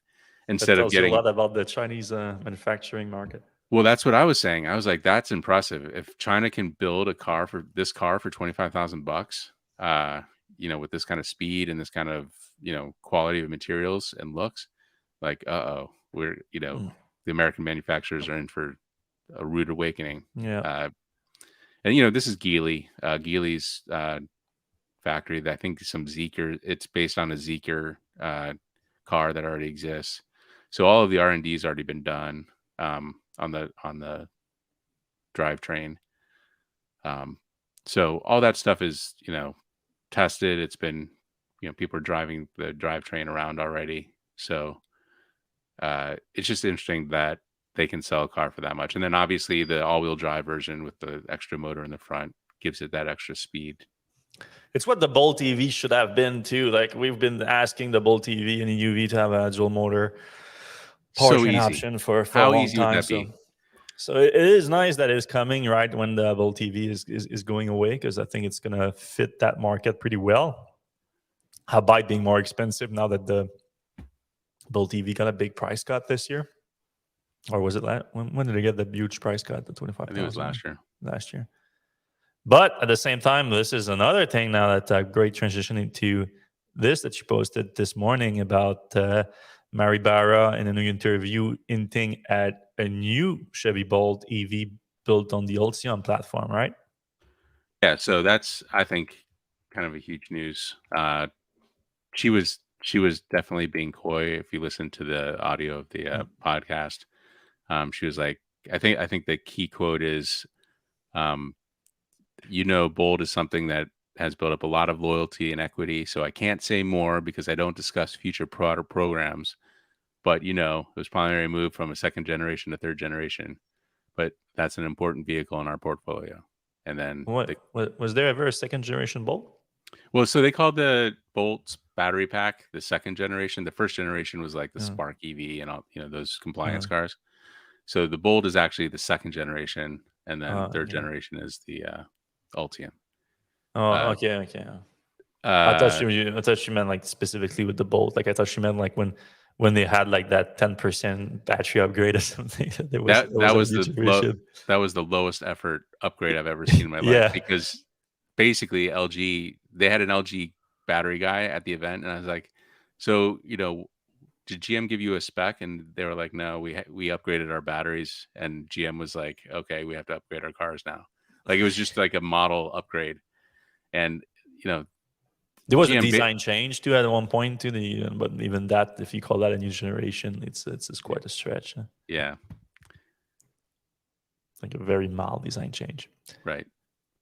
instead of getting a lot about the Chinese manufacturing market. Well, that's what I was saying. I was like, that's impressive. If China can build a car for $25,000, with this kind of speed and this kind of quality of materials and looks, like we're the American manufacturers are in for a rude awakening. Yeah. And this is Geely. Geely's factory. I think some Zeekr. It's based on a Zeekr car that already exists. So all of the R&D's already been done on the drivetrain. So all that stuff is tested. It's been people are driving the drivetrain around already. So it's just interesting that they can sell a car for that much. And then obviously the all-wheel drive version with the extra motor in the front gives it that extra speed. It's what the Bolt EV should have been too. Like we've been asking the Bolt EV and the UV to have a dual motor powertrain option for a long time. Would that be? So it is nice that it's coming right when the Bolt EV is going away, because I think it's going to fit that market pretty well. Albeit being more expensive now that the Bolt EV got a big price cut this year. Or was it when did they get the huge price cut? The 25,000. I think it was last year. Last year. But at the same time, this is another thing now that's a great transition into this that you posted this morning about Mary Barra in a new interview hinting at a new Chevy Bolt EV built on the Ultium platform, right? Yeah, so that's, I think, kind of a huge news. She was definitely being coy. If you listen to the audio of the podcast, she was like, I think the key quote is, Bolt is something that has built up a lot of loyalty and equity. So I can't say more because I don't discuss future product programs. But it was primary move from a second generation to third generation. But that's an important vehicle in our portfolio. And then was there ever a second generation Bolt? Well, so they called the Bolt's battery pack the second generation. The first generation was like the Spark EV and all, those compliance cars. So the Bolt is actually the second generation, and then third generation is the Ultium. Okay. I thought you meant like specifically with the Bolt. Like I thought you meant like when they had like that 10% battery upgrade or something. That was the lowest effort upgrade I've ever seen in my life. Because basically LG, they had an LG battery guy at the event, and I was like, so, did GM give you a spec? And they were like, no, we upgraded our batteries. And GM was like, okay, we have to upgrade our cars now. Like, it was just like a model upgrade. And, there was a GM design change too at one point to but even that, if you call that a new generation, it's quite a stretch. Yeah. Like a very mild design change. Right.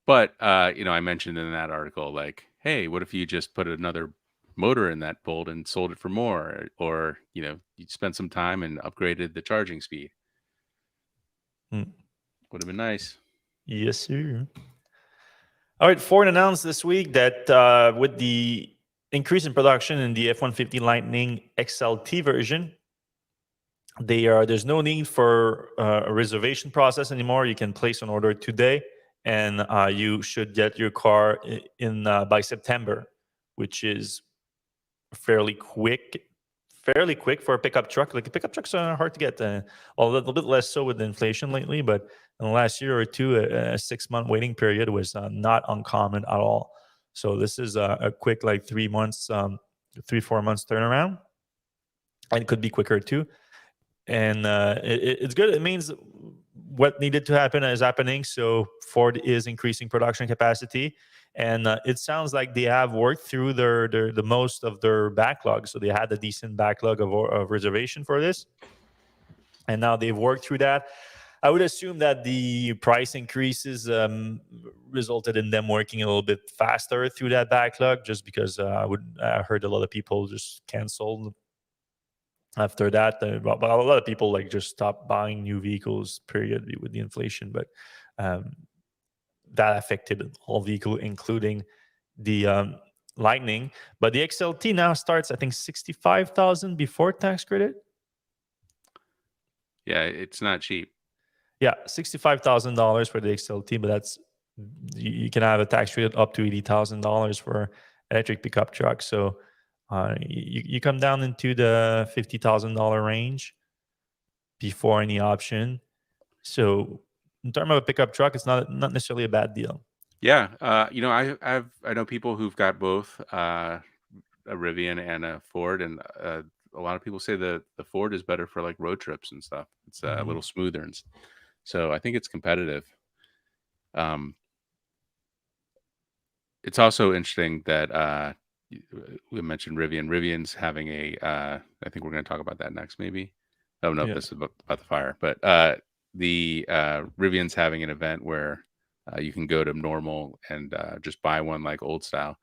But, I mentioned in that article, like, hey, what if you just put another motor in that Bolt and sold it for more? Or, you spent some time and upgraded the charging speed. Would have been nice. Yes, sir. All right, Ford announced this week that with the increase in production in the F-150 Lightning XLT version, there's no need for a reservation process anymore. You can place an order today, and you should get your car in by September, which is fairly quick for a pickup truck. Like, pickup trucks are hard to get, a little bit less so with the inflation lately, but in the last year or two, a 6-month waiting period was not uncommon at all. So this is a quick, like 3 months, 3-4 months turnaround, and it could be quicker too. And it's good. It means what needed to happen is happening. So Ford is increasing production capacity, and it sounds like they have worked through the most of their backlog. So they had a decent backlog of reservation for this, and now they've worked through that. I would assume that the price increases resulted in them working a little bit faster through that backlog, just because I heard a lot of people just canceled after that. But a lot of people like just stopped buying new vehicles, period, with the inflation. But that affected all vehicles, including the Lightning. But the XLT now starts, I think, $65,000 before tax credit. Yeah, it's not cheap. Yeah, $65,000 for the XLT, but that's, you can have a tax credit up to $80,000 for electric pickup trucks. So you come down into the $50,000 range before any option. So in terms of a pickup truck, it's not necessarily a bad deal. Yeah, I know people who've got both a Rivian and a Ford, and a lot of people say the Ford is better for like road trips and stuff. It's a little smoother, and so I think it's competitive. It's also interesting that we mentioned Rivian. Rivian's having I think we're going to talk about that next, maybe. Oh no, this is about the fire. But the Rivian's having an event where you can go to normal and just buy one like old style.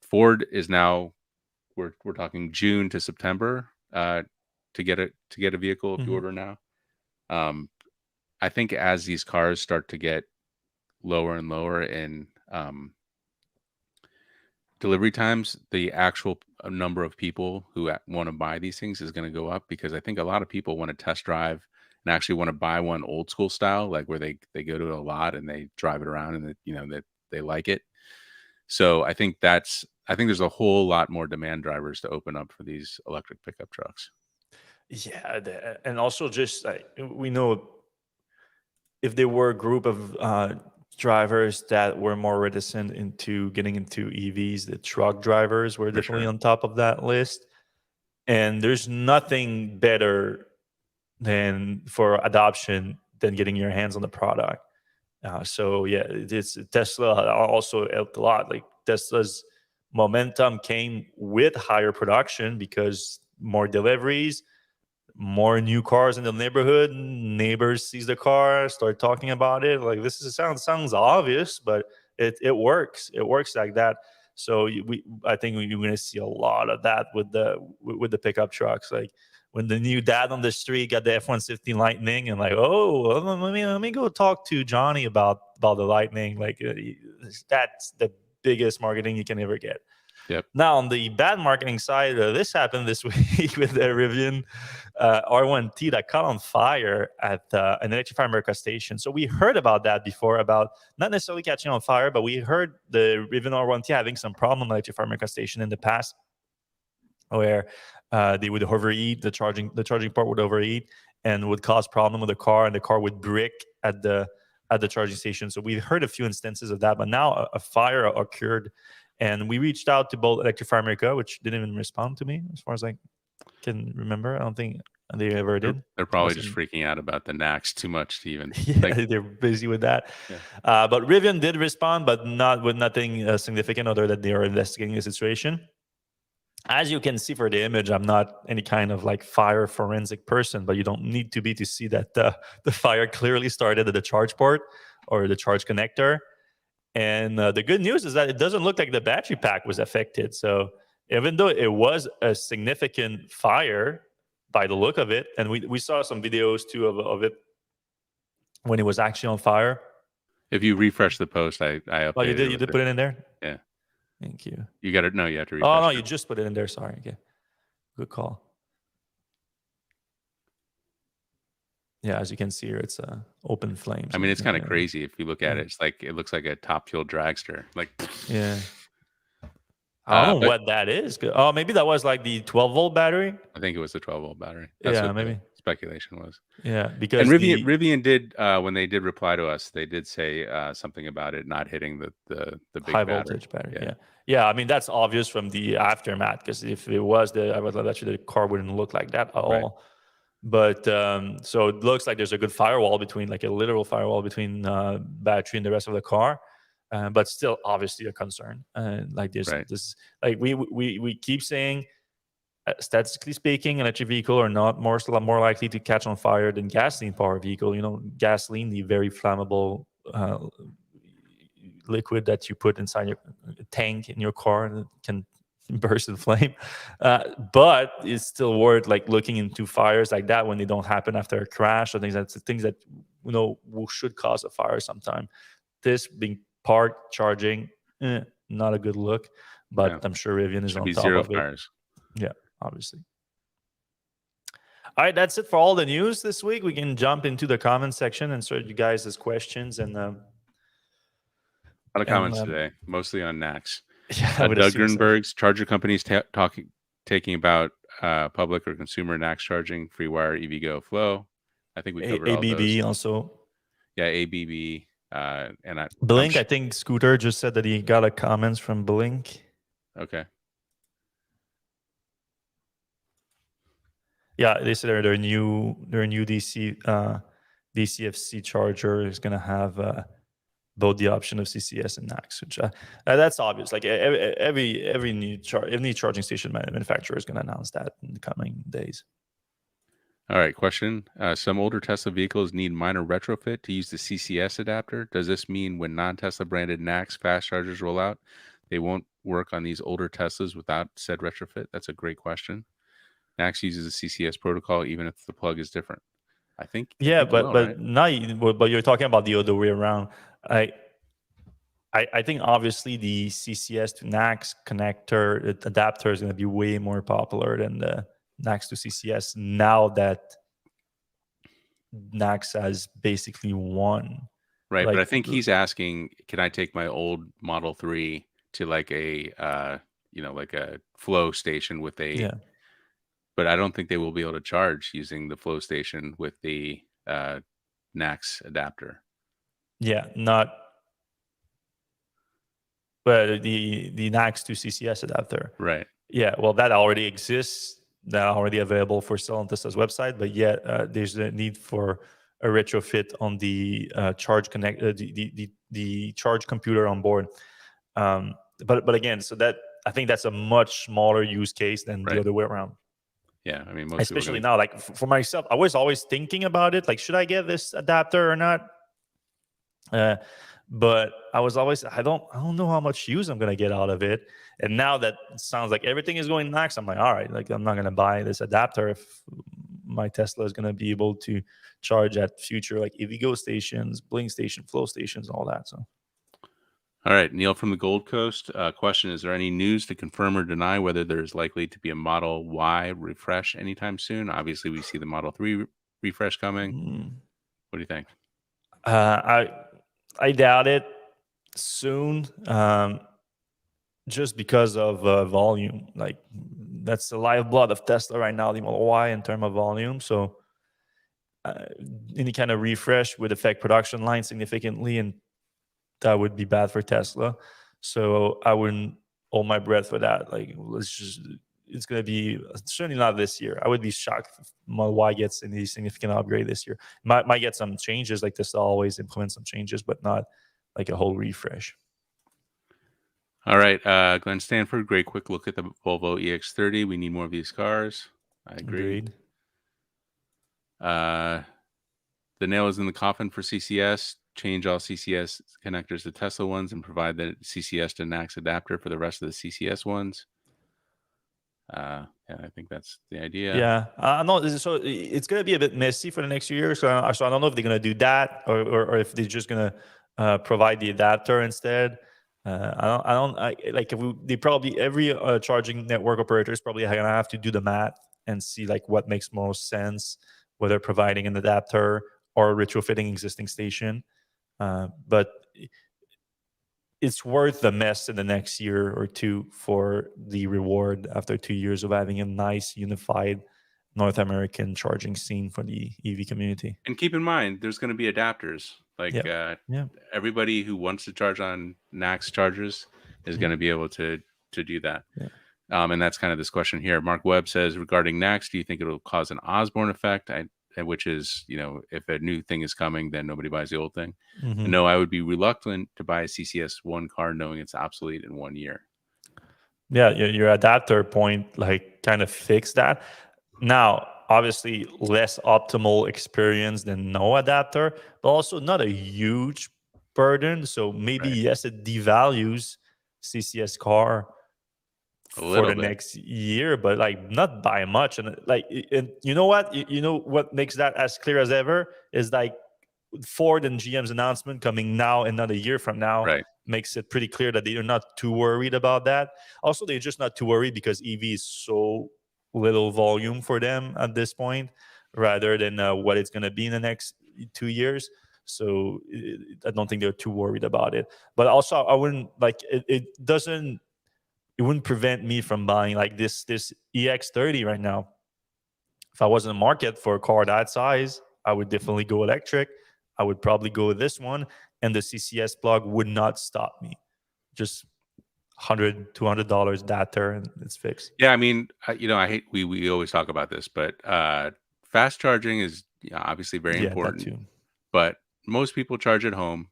Ford is now, we're talking June to September to get a vehicle if you order now. I think as these cars start to get lower and lower in delivery times, the actual number of people who want to buy these things is going to go up, because I think a lot of people want to test drive and actually want to buy one old school style, like where they go to a lot and they drive it around and that they like it. So I think there's a whole lot more demand drivers to open up for these electric pickup trucks. Yeah, and also just we know if there were a group of drivers that were more reticent into getting into EVs, the truck drivers were definitely on top of that list. And there's nothing better than for adoption than getting your hands on the product. So yeah, Tesla also helped a lot. Like, Tesla's momentum came with higher production because more deliveries, more new cars in the neighborhood. Neighbors sees the car, start talking about it. Like, this sounds obvious, but it works. It works like that. So I think you're going to see a lot of that with the pickup trucks. Like, when the new dad on the street got the F-150 Lightning, and like, oh, let me go talk to Johnny about the Lightning. Like, that's the biggest marketing you can ever get. Yep. Now, on the bad marketing side, this happened this week with the Rivian R1T that caught on fire at an Electrify America station. So we heard about that before, about not necessarily catching on fire, but we heard the Rivian R1T having some problem at Electrify America station in the past, where they would overheat, the charging port would overheat and would cause problem with the car, and the car would brick at the charging station. So we heard a few instances of that, but now a fire occurred And we reached out to both Electrify America, which didn't even respond to me as far as I can remember. I don't think they ever did. They're probably just freaking out about the NACS too much to even. They're busy with that. Yeah. But Rivian did respond, but not with nothing significant other than they are investigating the situation. As you can see for the image, I'm not any kind of like fire forensic person, but you don't need to be to see that the fire clearly started at the charge port or the charge connector. And the good news is that it doesn't look like the battery pack was affected. So even though it was a significant fire by the look of it, and we saw some videos too of it when it was actually on fire. If you refresh the post, I updated. Oh, you did put it in there? Yeah. Thank you. You got it. No, you have to refresh. Oh, no, you just put it in there. Sorry. Okay. Good call. Yeah, as you can see here, it's open flames. I mean, it's kind of crazy if you look at it. It's like it looks like a top fuel dragster. Like, yeah. I don't know what that is. Oh, maybe that was like the 12-volt battery. I think it was the 12-volt battery. That's what maybe speculation was. Yeah, because Rivian did when they did reply to us, they did say something about it not hitting the big high voltage battery. Yeah. I mean, that's obvious from the aftermath, because if it was I would bet you the car wouldn't look like that at all. But so it looks like there's a good firewall between, like a literal firewall between battery and the rest of the car. But still, obviously, a concern. Like this, like we keep saying, statistically speaking, electric vehicle are not more likely to catch on fire than gasoline powered vehicle. You know, gasoline, the very flammable liquid that you put inside your tank in your car, and it can burst in flame. But it's still worth like looking into fires like that when they don't happen after a crash or things that you know should cause a fire sometime. This being parked, charging, not a good look, but I'm sure Rivian is on top of it. Yeah, obviously. All right, that's it for all the news this week. We can jump into the comment section and start you guys' questions. And a lot of comments today, mostly on NACS. Yeah, Doug Grunberg's charger companies taking about public or consumer NACS charging, free wire, EVgo, Flow. I think we covered all those. ABB also. Yeah, ABB. And Blink, I think Scooter just said that he got a comments from Blink. Okay. Yeah, they said their new DCFC charger is gonna have both the option of CCS and NACS, which that's obvious. Like every new charging station manufacturer is gonna announce that in the coming days. All right, question. Some older Tesla vehicles need minor retrofit to use the CCS adapter. Does this mean when non-Tesla branded NACS fast chargers roll out, they won't work on these older Teslas without said retrofit? That's a great question. NACS uses a CCS protocol even if the plug is different. I think. But you're talking about the other way around. I think obviously the CCS to NACS connector adapter is going to be way more popular than the NACS to CCS now that NACS has basically won. Right, but I think he's asking, can I take my old Model 3 to like a like a Flow station with a? Yeah. But I don't think they will be able to charge using the Flow station with the NACS adapter. Yeah, not. But the NACS to CCS adapter. Right. Yeah, well, that already exists. That already available for sale on Tesla's website, but yet there's a need for a retrofit on the charge connect the charge computer on board. But again, so that I think that's a much smaller use case than the other way around. Yeah, I mean, especially now, like for myself, I was always thinking about it, like should I get this adapter or not? But I was always I don't know how much use I'm gonna get out of it. And now that it sounds like everything is going NACS, I'm like, all right, like I'm not gonna buy this adapter if my Tesla is gonna be able to charge at future like EVgo stations, Blink station, Flow stations, all that. So, all right, Neil from the Gold Coast. Question: is there any news to confirm or deny whether there's likely to be a Model Y refresh anytime soon? Obviously, we see the Model 3 refresh coming. What do you think? I doubt it soon, just because of volume. Like that's the lifeblood of Tesla right now, the Model Y in terms of volume. So any kind of refresh would affect production line significantly, and that would be bad for Tesla. So I wouldn't hold my breath for that. Like, it's going to be certainly not this year. I would be shocked if Model Y gets any significant upgrade this year. Might get some changes, like Tesla always implement some changes, but not like a whole refresh. All right, Glenn Stanford, great quick look at the Volvo EX30. We need more of these cars. I agree. Agreed. The nail is in the coffin for CCS. Change all CCS connectors to Tesla ones and provide the CCS to NACS adapter for the rest of the CCS ones. Yeah, I think that's the idea. Yeah, no. So it's going to be a bit messy for the next few years. So I don't know if they're going to do that or if they're just going to provide the adapter instead. They probably every charging network operator is probably going to have to do the math and see like what makes most sense, whether providing an adapter or retrofitting existing station. But it's worth the mess in the next year or two for the reward after 2 years of having a nice unified North American charging scene for the EV community. And keep in mind, there's going to be adapters. Like everybody who wants to charge on NACS chargers is going to be able to do that. Yeah. And that's kind of this question here. Mark Webb says, regarding NACS, do you think it'll cause an Osborne effect? Which is, if a new thing is coming, then nobody buys the old thing. Mm-hmm. No, I would be reluctant to buy a CCS1 car knowing it's obsolete in 1 year. Yeah, your adapter point like kind of fixed that. Now, obviously, less optimal experience than no adapter, but also not a huge burden. So maybe, yes, it devalues CCS car for the next year, but like not by much. And you know what? You know what makes that as clear as ever is like Ford and GM's announcement coming now and not a year from now makes it pretty clear that they are not too worried about that. Also, they're just not too worried because EV is so little volume for them at this point, rather than what it's going to be in the next 2 years. So I don't think they're too worried about it. But also, I wouldn't like it wouldn't prevent me from buying like this EX30 right now. If I was in the market for a car that size, I would definitely go electric. I would probably go with this one, and the CCS plug would not stop me. Just $100, $200 adapter, and it's fixed. Yeah, I mean, I hate we always talk about this, but fast charging is obviously very important. That too. But most people charge at home.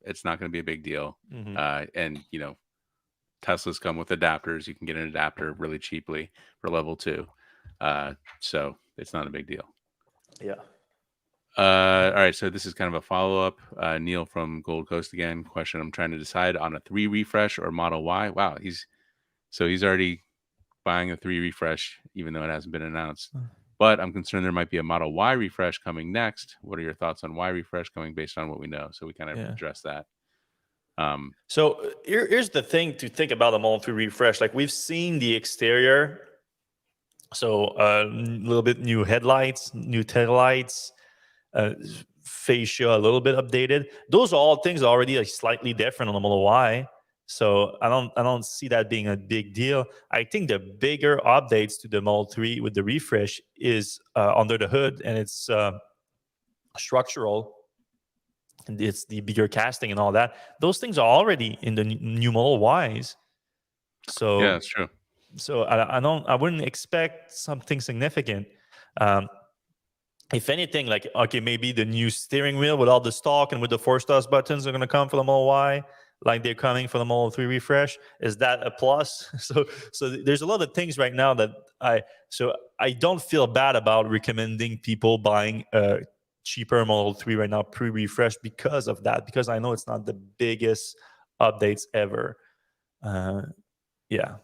It's not going to be a big deal. Mm-hmm. And Teslas come with adapters. You can get an adapter really cheaply for level 2. So it's not a big deal. Yeah. All right. So this is kind of a follow-up. Neil from Gold Coast again. Question: I'm trying to decide on a 3 refresh or Model Y. Wow. He's already buying a 3 refresh, even though it hasn't been announced. But I'm concerned there might be a Model Y refresh coming next. What are your thoughts on Y refresh coming based on what we know? So we kind of address that. So here's the thing to think about the Model 3 refresh. Like, we've seen the exterior. So a little bit new headlights, new taillights, fascia a little bit updated. Those are all things already like slightly different on the Model Y. So I don't see that being a big deal. I think the bigger updates to the Model 3 with the refresh is under the hood, and it's structural. And it's the bigger casting and all that. Those things are already in the new Model Ys. So yeah, that's true. So I wouldn't expect something significant. If anything, like, okay, maybe the new steering wheel with all the stock and with the 4-star buttons are going to come for the Model Y, like they're coming for the Model 3 refresh. Is that a plus? So there's a lot of things right now that I don't feel bad about recommending people buying a cheaper Model 3 right now pre-refresh because of that, because I know it's not the biggest updates ever. Yeah.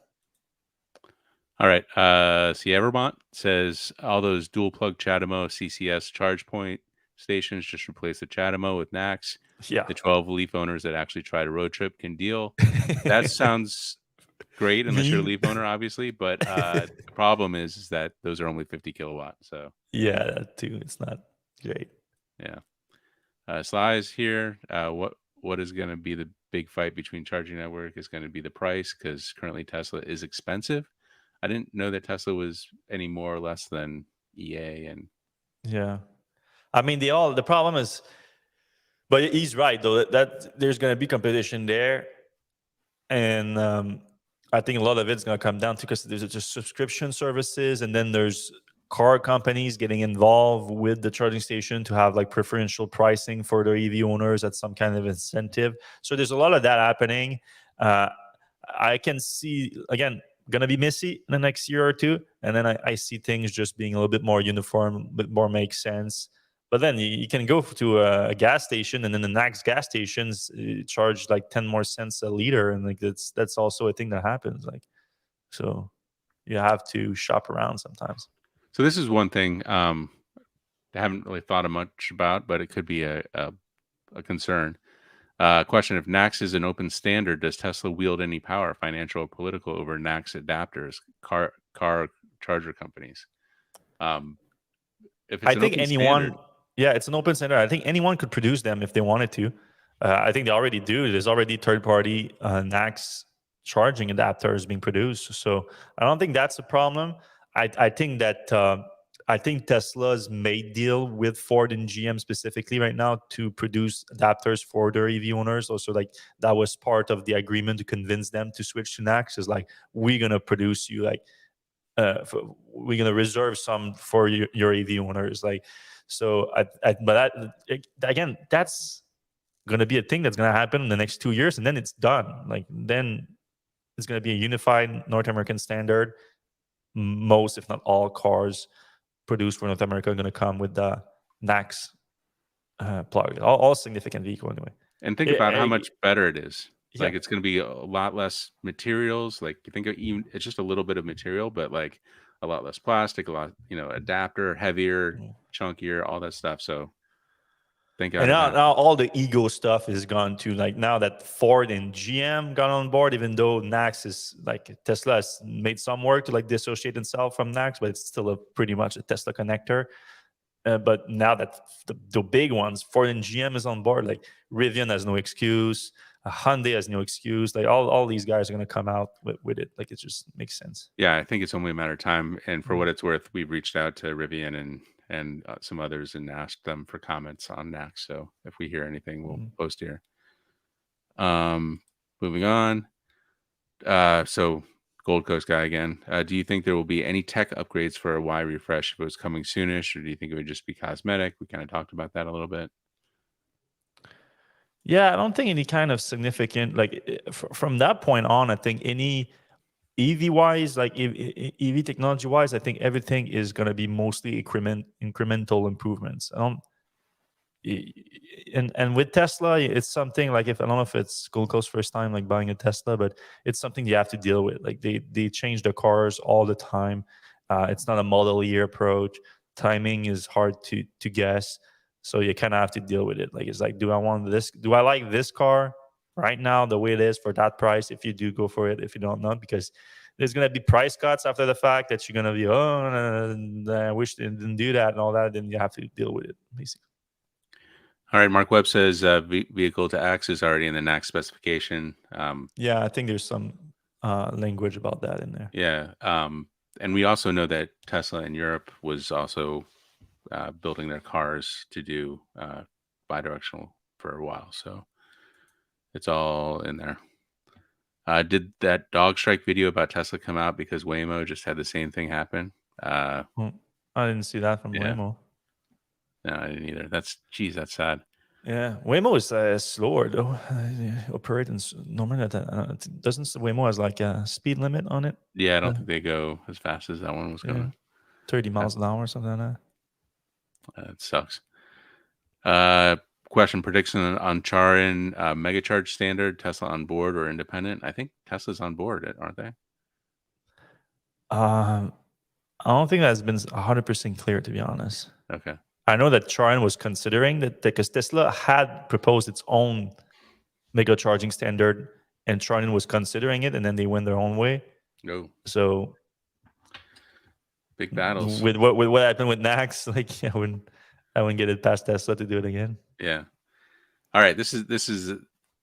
All right. Sierramont says all those dual plug CHAdeMO CCS charge point stations, just replace the CHAdeMO with NACS. Yeah. The 12 Leaf owners that actually tried a road trip can deal. That sounds great unless you're a Leaf owner, obviously. But the problem is that those are only 50 kilowatts. So yeah, that too. It's not great. Yeah. Sly is here. What is going to be the big fight between charging network is going to be the price, because currently Tesla is expensive. I didn't know that Tesla was any more or less than EA. And yeah, I mean, the problem is, but he's right though, that there's going to be competition there, and I think a lot of it's going to come down to, because there's just subscription services, and then there's car companies getting involved with the charging station to have like preferential pricing for their EV owners at some kind of incentive. So there's a lot of that happening. I can see, again, going to be messy in the next year or two, and then I see things just being a little bit more uniform, a bit more make sense. But then you can go to a gas station, and then the NACS gas stations charge like 10 more cents a liter, and like that's also a thing that happens. Like, so you have to shop around sometimes. So this is one thing I haven't really thought much about, but it could be a concern. Question: if NACS is an open standard, does Tesla wield any power, financial or political, over NACS adapters, car charger companies? If it's I think anyone, standard, yeah, it's an open standard. I think anyone could produce them if they wanted to. I think they already do. There's already third-party NACS charging adapters being produced, so I don't think that's a problem. I think that I think Tesla's made deal with Ford and GM specifically right now to produce adapters for their EV owners. Also, like that was part of the agreement to convince them to switch to NACS. Is like, we're gonna produce you like we're gonna reserve some for your EV owners. Like, so but again, that's gonna be a thing that's gonna happen in the next 2 years, and then it's done. Like, then it's gonna be a unified North American standard. Most, if not all, cars produced for North America are going to come with the NACS plug. All significant vehicle anyway. And think about how much better it is. Yeah. Like, it's going to be a lot less materials. Like, you think of even it's just a little bit of material, but like a lot less plastic, a lot, adapter, heavier, chunkier, all that stuff. So think and now all the ego stuff is gone too. Like, now that Ford and GM got on board, even though NACS is like, Tesla has made some work to like dissociate itself from NACS, but it's still pretty much a Tesla connector. But now that the big ones, Ford and GM is on board, like Rivian has no excuse, Hyundai has no excuse. Like all these guys are going to come out with it. Like, it just makes sense. Yeah, I think it's only a matter of time. And for what it's worth, we've reached out to Rivian and some others and asked them for comments on NACS. So if we hear anything, we'll post here. Moving on. So Gold Coast guy again. Do you think there will be any tech upgrades for a Y refresh if it was coming soonish, or do you think it would just be cosmetic? We kind of talked about that a little bit. Yeah, I don't think any kind of significant, like from that point on, I think any EV wise, like EV technology wise, I think everything is going to be mostly incremental improvements. And with Tesla, it's something like, if I don't know if it's Gold Coast's first time like buying a Tesla, but it's something you have to deal with. Like, they change the cars all the time. It's not a model year approach. Timing is hard to guess, so you kind of have to deal with it. Like, it's like, do I want this? Do I like this car right now the way it is for that price? If you do, go for it. If you don't, not, because there's going to be price cuts after the fact that you're going to be, I wish they didn't do that and all that. Then you have to deal with it, basically. All right, Mark Webb says vehicle to X is already in the NACS specification. Yeah, I think there's some language about that in there. Yeah, and we also know that Tesla in Europe was also building their cars to do bidirectional for a while. So it's all in there. Did that dog strike video about Tesla come out because Waymo just had the same thing happen? I didn't see that from Waymo. No, I didn't either. That's sad. Yeah, Waymo is slower though. Operating normally doesn't Waymo has like a speed limit on it? Yeah, I don't think they go as fast as that one was going. 30 miles an hour or something like that. It sucks. Question: prediction on Charin megacharge standard, Tesla on board or independent? I think Tesla's on board, aren't they? I don't think that's been 100% clear, to be honest. Okay. I know that Charin was considering that, because Tesla had proposed its own mega charging standard, and Charin was considering it, and then they went their own way. No. So big battles with what happened with NACS. Like, I wouldn't get it past Tesla to do it again. Yeah. All right. This is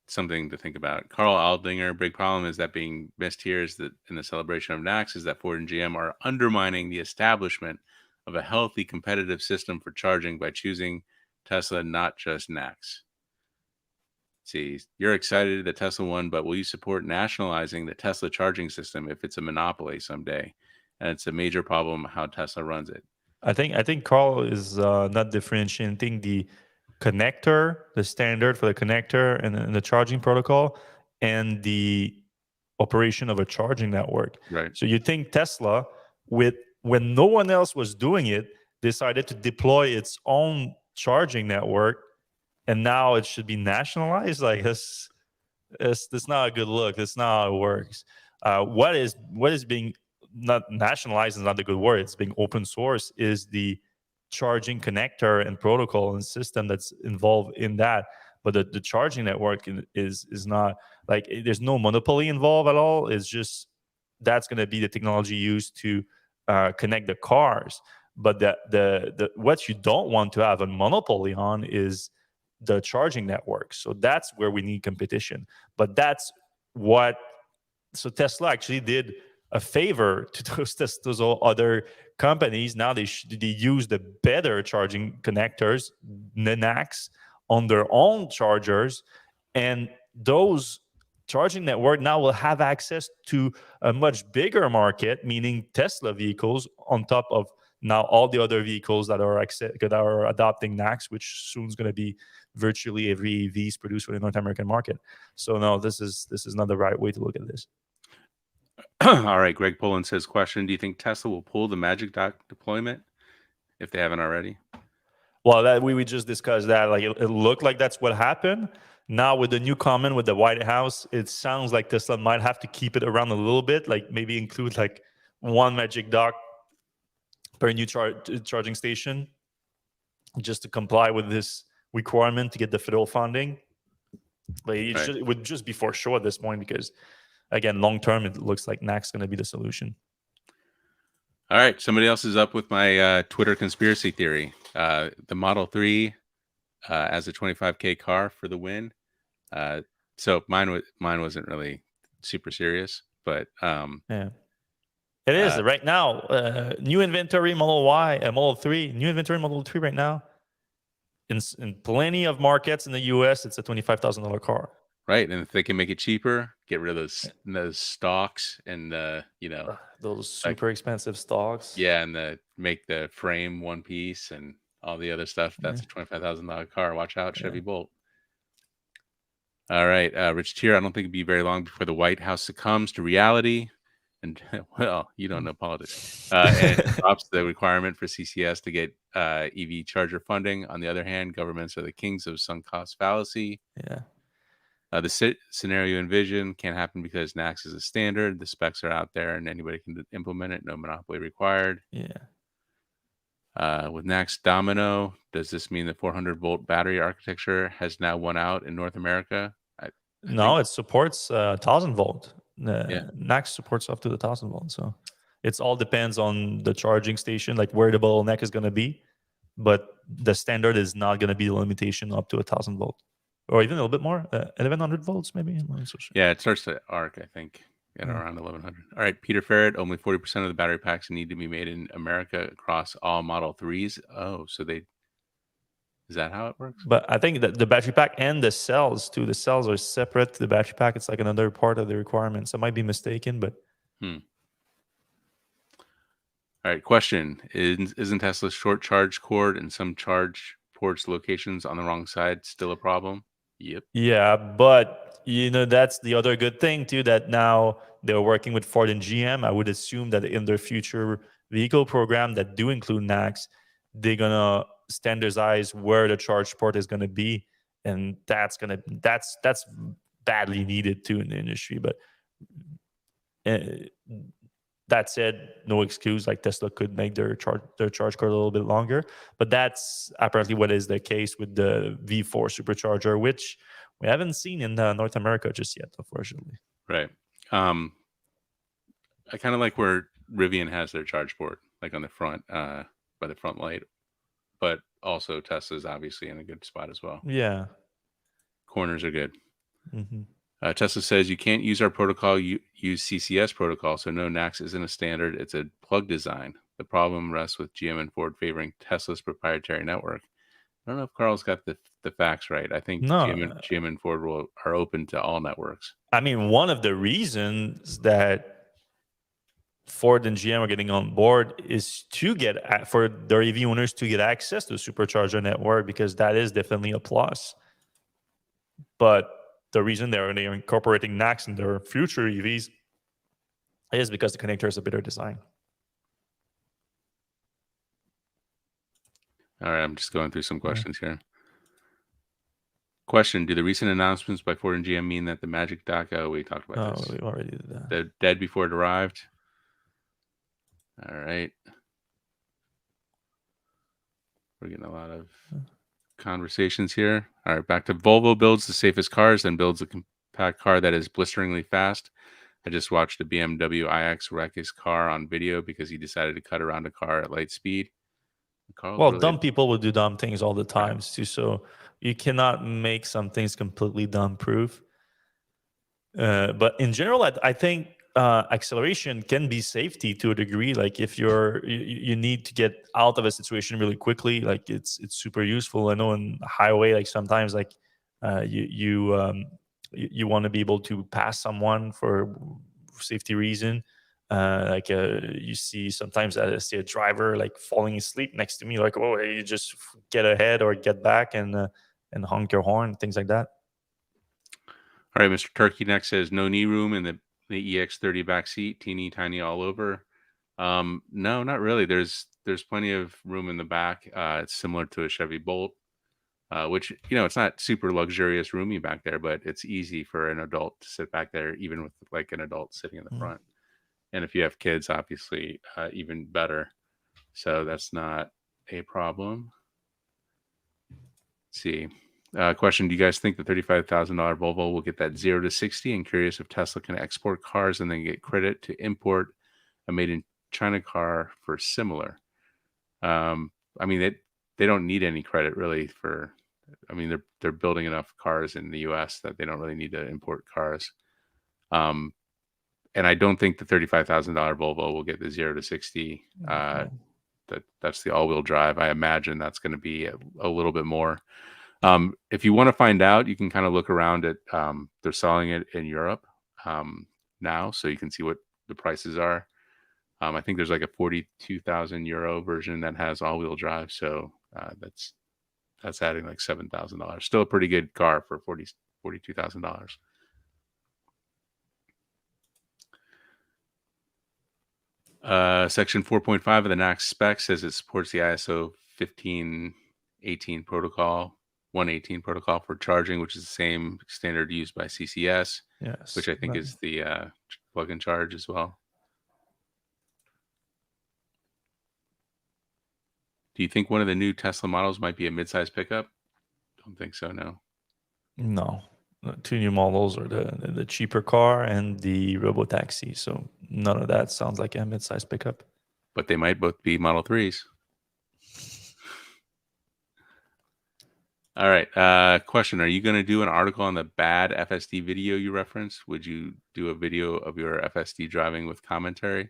something to think about. Carl Aldinger, big problem is that being missed here is that in the celebration of NACS is that Ford and GM are undermining the establishment of a healthy competitive system for charging by choosing Tesla, not just NACS. see, you're excited that Tesla won, but will you support nationalizing the Tesla charging system if it's a monopoly someday? And it's a major problem how Tesla runs it. I think Carl is not differentiating the connector, the standard for the connector and the charging protocol, and the operation of a charging network. Right. So you think Tesla, when no one else was doing it, decided to deploy its own charging network, and now it should be nationalized? Like that's not a good look. That's not how it works. What is being not nationalized is not the good word. It's being open source is the charging connector and protocol and system that's involved in that. But the charging network is not like there's no monopoly involved at all. It's just that's going to be the technology used to connect the cars. But the what you don't want to have a monopoly on is the charging network. So that's where we need competition. But that's what so Tesla actually did a favor to those other companies. Now they use the better charging connectors, the NACS, on their own chargers, and those charging network now will have access to a much bigger market, meaning Tesla vehicles on top of now all the other vehicles that are adopting NACS, which soon is going to be virtually every EV is produced for the North American market. So no, this is not the right way to look at this. All right, Greg Pullen says, question, do you think Tesla will pull the Magic Dock deployment if they haven't already? Well, that we just discussed that. Like it looked like that's what happened. Now with the new comment with the White House, it sounds like Tesla might have to keep it around a little bit, like maybe include like one Magic Dock per new charging station, just to comply with this requirement to get the federal funding. But it would just be for sure at this point, because again, long term, it looks like NACS is going to be the solution. All right, somebody else is up with my Twitter conspiracy theory. The Model 3 as a 25K car for the win. So mine wasn't really super serious, but yeah. It is right now. New inventory Model Y, Model 3, new inventory Model 3 right now. In plenty of markets in the US, it's a $25,000 car. Right, and if they can make it cheaper, get rid of those stocks and those super expensive stocks. Yeah, and make the frame one piece and all the other stuff. That's a $25,000 car. Watch out, Chevy Bolt. All right, Rich Tier. I don't think it'd be very long before the White House succumbs to reality. And well, you don't know politics. And drops the requirement for CCS to get EV charger funding. On the other hand, governments are the kings of sunk cost fallacy. Yeah. The scenario envisioned can't happen because NACS is a standard. The specs are out there and anybody can implement it. No monopoly required. Yeah. With NACS domino, does this mean the 400-volt battery architecture has now won out in North America? No, it supports 1,000 volt. NACS supports up to the 1,000 volt. So it all depends on the charging station, like where the bottleneck is going to be. But the standard is not going to be the limitation up to 1,000 volt, or even a little bit more, 1,100 volts maybe. I'm not so sure. Yeah, it starts to arc, I think, at around 1,100. All right, Peter Ferret, only 40% of the battery packs need to be made in America across all Model 3s. Oh, so is that how it works? But I think that the battery pack and the cells too. The cells are separate to the battery pack. It's like another part of the requirements. I might be mistaken, but. All right, question. Isn't Tesla's short charge cord and some charge ports locations on the wrong side still a problem? Yep. Yeah, but that's the other good thing too, that now they're working with Ford and GM. I would assume that in their future vehicle program that do include NACS, they're gonna standardize where the charge port is gonna be, and that's badly needed too in the industry. But that said, no excuse. Like Tesla could make their charge cord a little bit longer, but that's apparently what is the case with the V4 supercharger, which we haven't seen in North America just yet, unfortunately. Right. I kind of like where Rivian has their charge port, like on the front, by the front light, but also Tesla's obviously in a good spot as well. Yeah. Corners are good. Mm-hmm. Tesla says you can't use our protocol, use CCS protocol, so no NACS isn't a standard. It's a plug design. The problem rests with GM and Ford favoring Tesla's proprietary network. don't know if Carl's got the facts right. I think GM and Ford are open to all networks. I mean, one of the reasons that Ford and GM are getting on board is to get for their EV owners to get access to the supercharger network, because that is definitely a plus. But the reason they're incorporating NACS in their future EVs is because the connector is a better design. All right, I'm just going through some questions here. Question: do the recent announcements by Ford and GM mean that the Magic.co, we talked about this. We already did that. They're dead before it arrived. All right. We're getting a lot of conversations here. All right, back to Volvo builds the safest cars, then builds a compact car that is blisteringly fast. I just watched a BMW iX wreck his car on video because he decided to cut around a car at light speed. Well, dumb people will do dumb things all the time too, so you cannot make some things completely dumb proof. But in general, I think acceleration can be safety to a degree. Like if you need to get out of a situation really quickly, like it's super useful. I know in the highway, like sometimes like you want to be able to pass someone for safety reason. You see sometimes I see a driver like falling asleep next to me, like, oh, you just get ahead or get back and honk your horn, things like that. All right, Mr. Turkey next says no knee room in the EX30 backseat, teeny tiny all over. No, not really. There's plenty of room in the back. It's similar to a Chevy Bolt, which, it's not super luxurious roomy back there, but it's easy for an adult to sit back there, even with like an adult sitting in the front. And if you have kids, obviously, even better. So that's not a problem. Let's see. Question: do you guys think the $35,000 Volvo will get that 0 to 60? And curious if Tesla can export cars and then get credit to import a made in China car for similar. I mean, they don't need any credit really for. I mean, they're building enough cars in the U.S. that they don't really need to import cars. And I don't think the $35,000 Volvo will get the 0 to 60. That's the all-wheel drive. I imagine that's going to be a little bit more. If you want to find out, you can kind of look around at, they're selling it in Europe now, so you can see what the prices are. I think there's like a 42,000 euro version that has all-wheel drive, so that's adding like $7,000. Still a pretty good car for $42,000. Section 4.5 of the NACS spec says it supports the ISO 1518 protocol. 118 protocol for charging, which is the same standard used by CCS, which I think is the plug and charge as well. Do you think one of the new Tesla models might be a midsize pickup? Don't think so, no. No. The two new models are the cheaper car and the robotaxi, so none of that sounds like a midsize pickup. But they might both be Model 3s. All right. Question: are you going to do an article on the bad FSD video you referenced? Would you do a video of your FSD driving with commentary?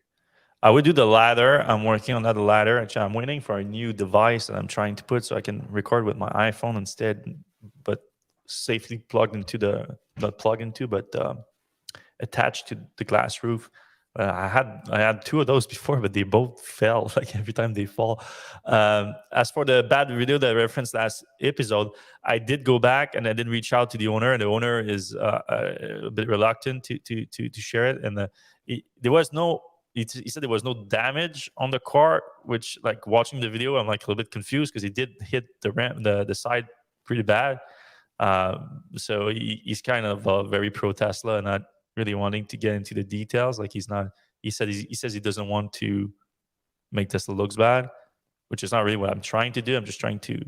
I would do the latter. I'm working on that latter. Actually, I'm waiting for a new device that I'm trying to put so I can record with my iPhone instead, but safely plugged into not plugged into, but attached to the glass roof. I had two of those before, but they both fell. Like every time they fall. As for the bad video that I referenced last episode, I did go back and I did reach out to the owner, and the owner is a bit reluctant to share it. And there was no. He said there was no damage on the car, which, like, watching the video, I'm like a little bit confused because he did hit the side pretty bad. So he's kind of very pro Tesla and not really wanting to get into the details. Like he says he doesn't want to make Tesla looks bad, which is not really what I'm trying to do. I'm just trying to,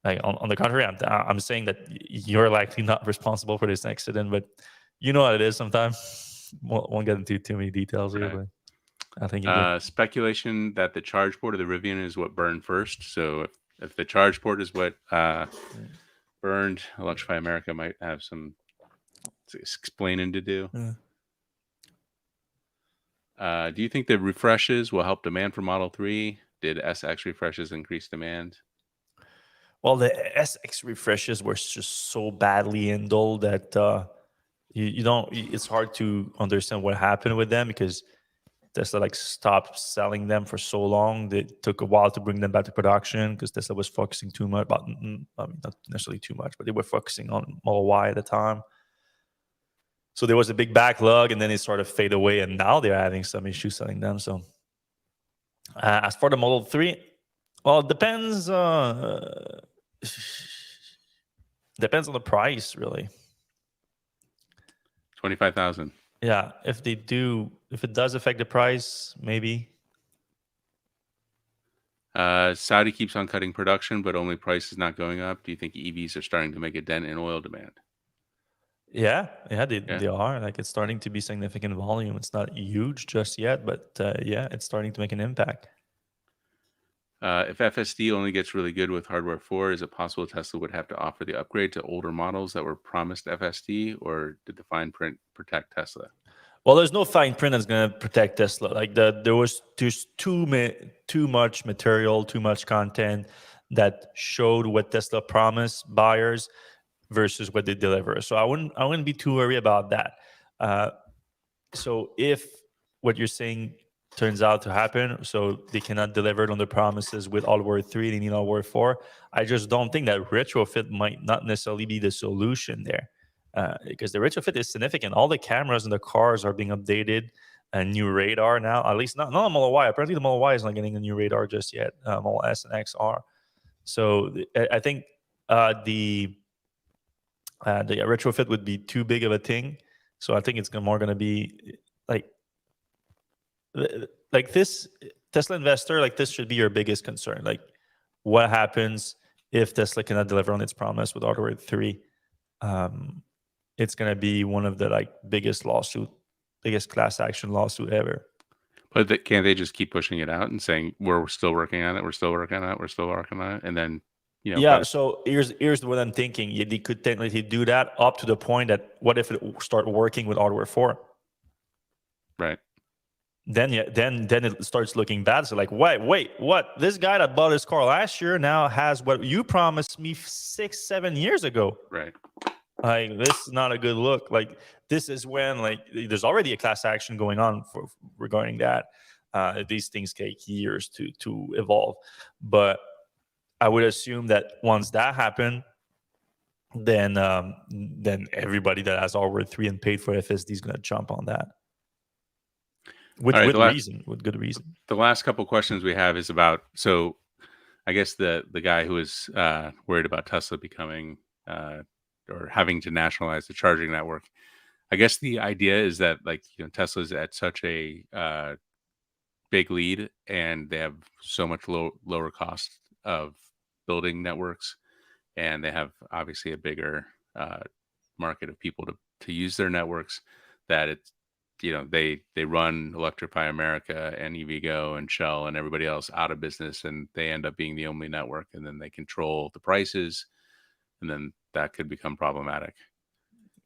like, on the contrary, I'm saying that you're likely not responsible for this accident, but you know what it is sometimes. Won't get into too many details here, but I think speculation that the charge port of the Rivian is what burned first. So if the charge port is what burned, Electrify America might have some explaining to do. Do you think the refreshes will help demand for Model 3? Did SX refreshes increase demand? Well, the SX refreshes were just so badly handled that you don't. It's hard to understand what happened with them because Tesla like stopped selling them for so long. It took a while to bring them back to production because Tesla was focusing too much about, I mean, not necessarily too much, but they were focusing on Model Y at the time. So there was a big backlog, and then it started to fade away, and now they're having some issues selling them. So as for the Model 3, well, it depends. Depends on the price, really. 25,000. Yeah, if it does affect the price, maybe. Saudi keeps on cutting production, but only price is not going up. Do you think EVs are starting to make a dent in oil demand? Yeah, they are. Like, it's starting to be significant volume. It's not huge just yet, but yeah, it's starting to make an impact. If FSD only gets really good with hardware 4, is it possible Tesla would have to offer the upgrade to older models that were promised FSD, or did the fine print protect Tesla? Well, there's no fine print that's going to protect Tesla. Like there's too much material, too much content that showed what Tesla promised buyers versus what they deliver. So I wouldn't be too worried about that. So if what you're saying turns out to happen, so they cannot deliver on the promises with Hardware 3, they need Hardware 4, I just don't think that retrofit might not necessarily be the solution there. Because the retrofit is significant. All the cameras in the cars are being updated, a new radar now, at least not the Model Y. Apparently the Model Y is not getting a new radar just yet, Model S and XR. So I think the retrofit would be too big of a thing. So I think it's more going to be like this. Tesla investor, like, this should be your biggest concern. Like, what happens if Tesla cannot deliver on its promise with Hardware 3? It's going to be one of the biggest class action lawsuit ever. But can't they just keep pushing it out and saying, we're still working on it, we're still working on it, we're still working on it, and then yeah. So here's what I'm thinking. They could technically do that up to the point that what if it start working with Hardware 4? Right. Then it starts looking bad. So like, wait, what? This guy that bought his car last year now has what you promised me 6-7 years ago. Right. Like, this is not a good look. Like, this is when there's already a class action going on regarding that. These things take years to evolve, but I would assume that once that happened, then everybody that has Hardware 3 and paid for FSD is going to jump on that. With good reason. The last couple questions we have is about, so I guess the guy who is worried about Tesla becoming or having to nationalize the charging network. I guess the idea is that Tesla's at such a big lead, and they have so much lower cost of building networks, and they have obviously a bigger market of people to use their networks, that it's they run Electrify America and EVgo and Shell and everybody else out of business, and they end up being the only network, and then they control the prices, and then that could become problematic.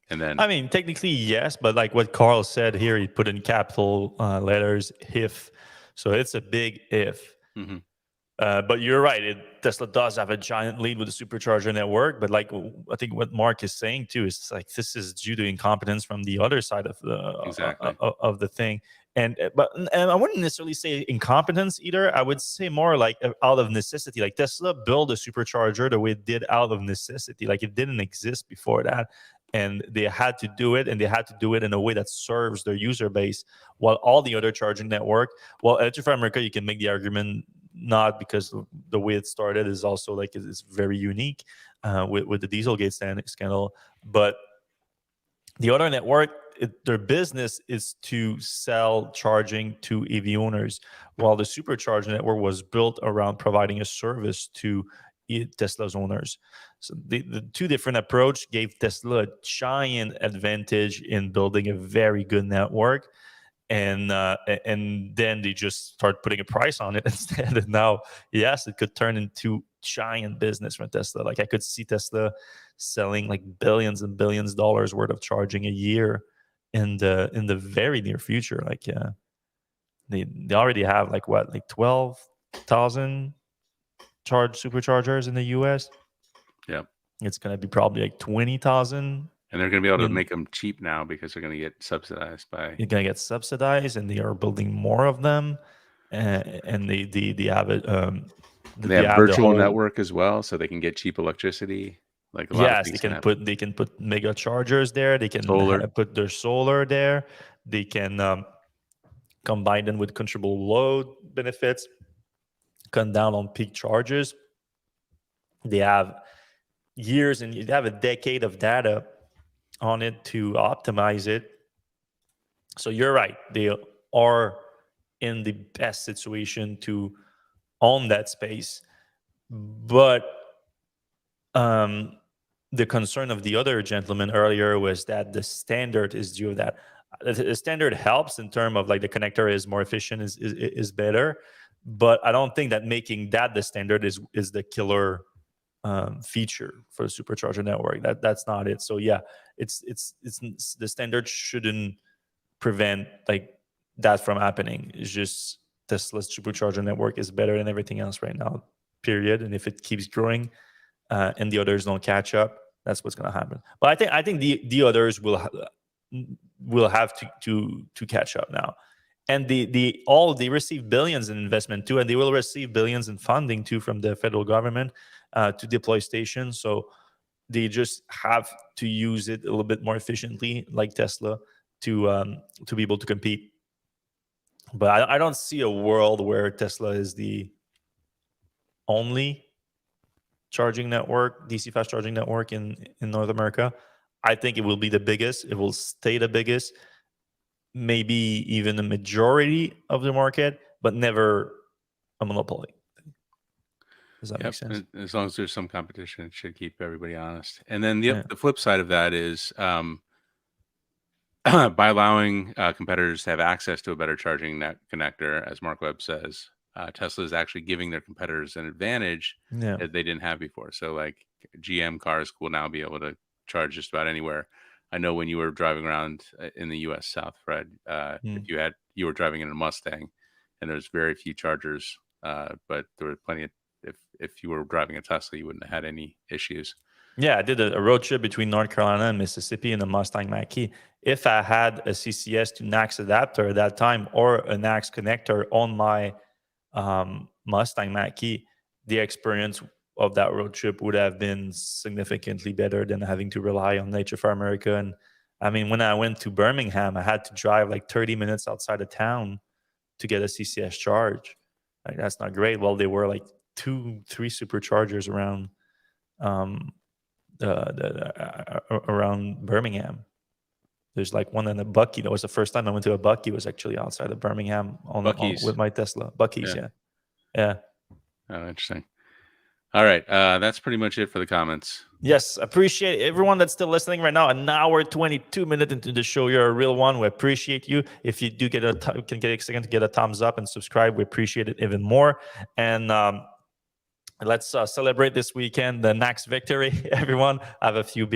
And then, I mean, technically yes, but like what Carl said here, he put in capital letters if, so it's a big if. Mm-hmm. But you're right. Tesla does have a giant lead with the supercharger network. But like, I think what Mark is saying too is like, this is due to incompetence from the other side of the of the thing. And I wouldn't necessarily say incompetence either. I would say more like out of necessity. Like, Tesla built a supercharger the way it did out of necessity. Like, it didn't exist before that, and they had to do it, and they had to do it in a way that serves their user base. While all the other charging network, well, Electrify America, you can make the argument not, because the way it started is also like it's very unique with the Dieselgate scandal, but the other network, their business is to sell charging to EV owners, while the supercharger network was built around providing a service to Tesla's owners. So the two different approach gave Tesla a giant advantage in building a very good network. And then they just start putting a price on it instead. And now, yes, it could turn into giant business from Tesla. Like, I could see Tesla selling like billions and billions of dollars worth of charging a year in the very near future. Like, they already have like 12,000 superchargers in the US. Yeah. It's going to be probably like 20,000. And they're going to be able to make them cheap now because they're going to get subsidized by. You're going to get subsidized, and they are building more of them, and they have it. They have virtual network as well, so they can get cheap electricity. Like a lot of things they can put mega chargers there. They can put their solar there. They can combine them with controllable load benefits, cut down on peak charges. They have years and you have a decade of data on it to optimize it. So you're right. They are in the best situation to own that space. But the concern of the other gentleman earlier was that the standard is due of that. The standard helps in terms of like the connector is more efficient, is better. But I don't think that making that the standard is the killer feature for the supercharger network. That's not it. So yeah, it's the standard shouldn't prevent like that from happening. It's just Tesla's supercharger network is better than everything else right now, period. And if it keeps growing and the others don't catch up, that's what's going to happen. But I think the others will have to catch up now. And they receive billions in investment too, and they will receive billions in funding too from the federal government to deploy stations. So they just have to use it a little bit more efficiently, like Tesla, to be able to compete. But I don't see a world where Tesla is the only charging network, DC fast charging network in North America. I think it will be the biggest. It will stay the biggest. Maybe even a majority of the market, but never a monopoly. Does that make sense? As long as there's some competition, it should keep everybody honest. And then the flip side of that is by allowing competitors to have access to a better charging net connector, as Mark Webb says, Tesla is actually giving their competitors an advantage that they didn't have before. So like GM cars will now be able to charge just about anywhere. I know when you were driving around in the U.S. South, Fred, if you were driving in a Mustang, and there's very few chargers, but there were plenty of. If you were driving a Tesla, you wouldn't have had any issues. Yeah, I did a road trip between North Carolina and Mississippi in a Mustang Mach-E. If I had a CCS to NACS adapter at that time or a NACS connector on my Mustang Mach-E, the experience of that road trip would have been significantly better than having to rely on Electrify America. And I mean, when I went to Birmingham, I had to drive like 30 minutes outside of town to get a CCS charge. Like, that's not great. Well, there were like 2-3 superchargers around around Birmingham. There's like one in a Bucky. That was the first time I went to a Bucky. Was actually outside of Birmingham with my Tesla. Bucky's, yeah. Oh, interesting. All right, that's pretty much it for the comments. Yes, appreciate everyone that's still listening right now. An hour 22 minutes into the show, you're a real one. We appreciate you. If you do can get a second to get a thumbs up and subscribe, we appreciate it even more. And let's celebrate this weekend the NACS victory. Everyone, have a few beers.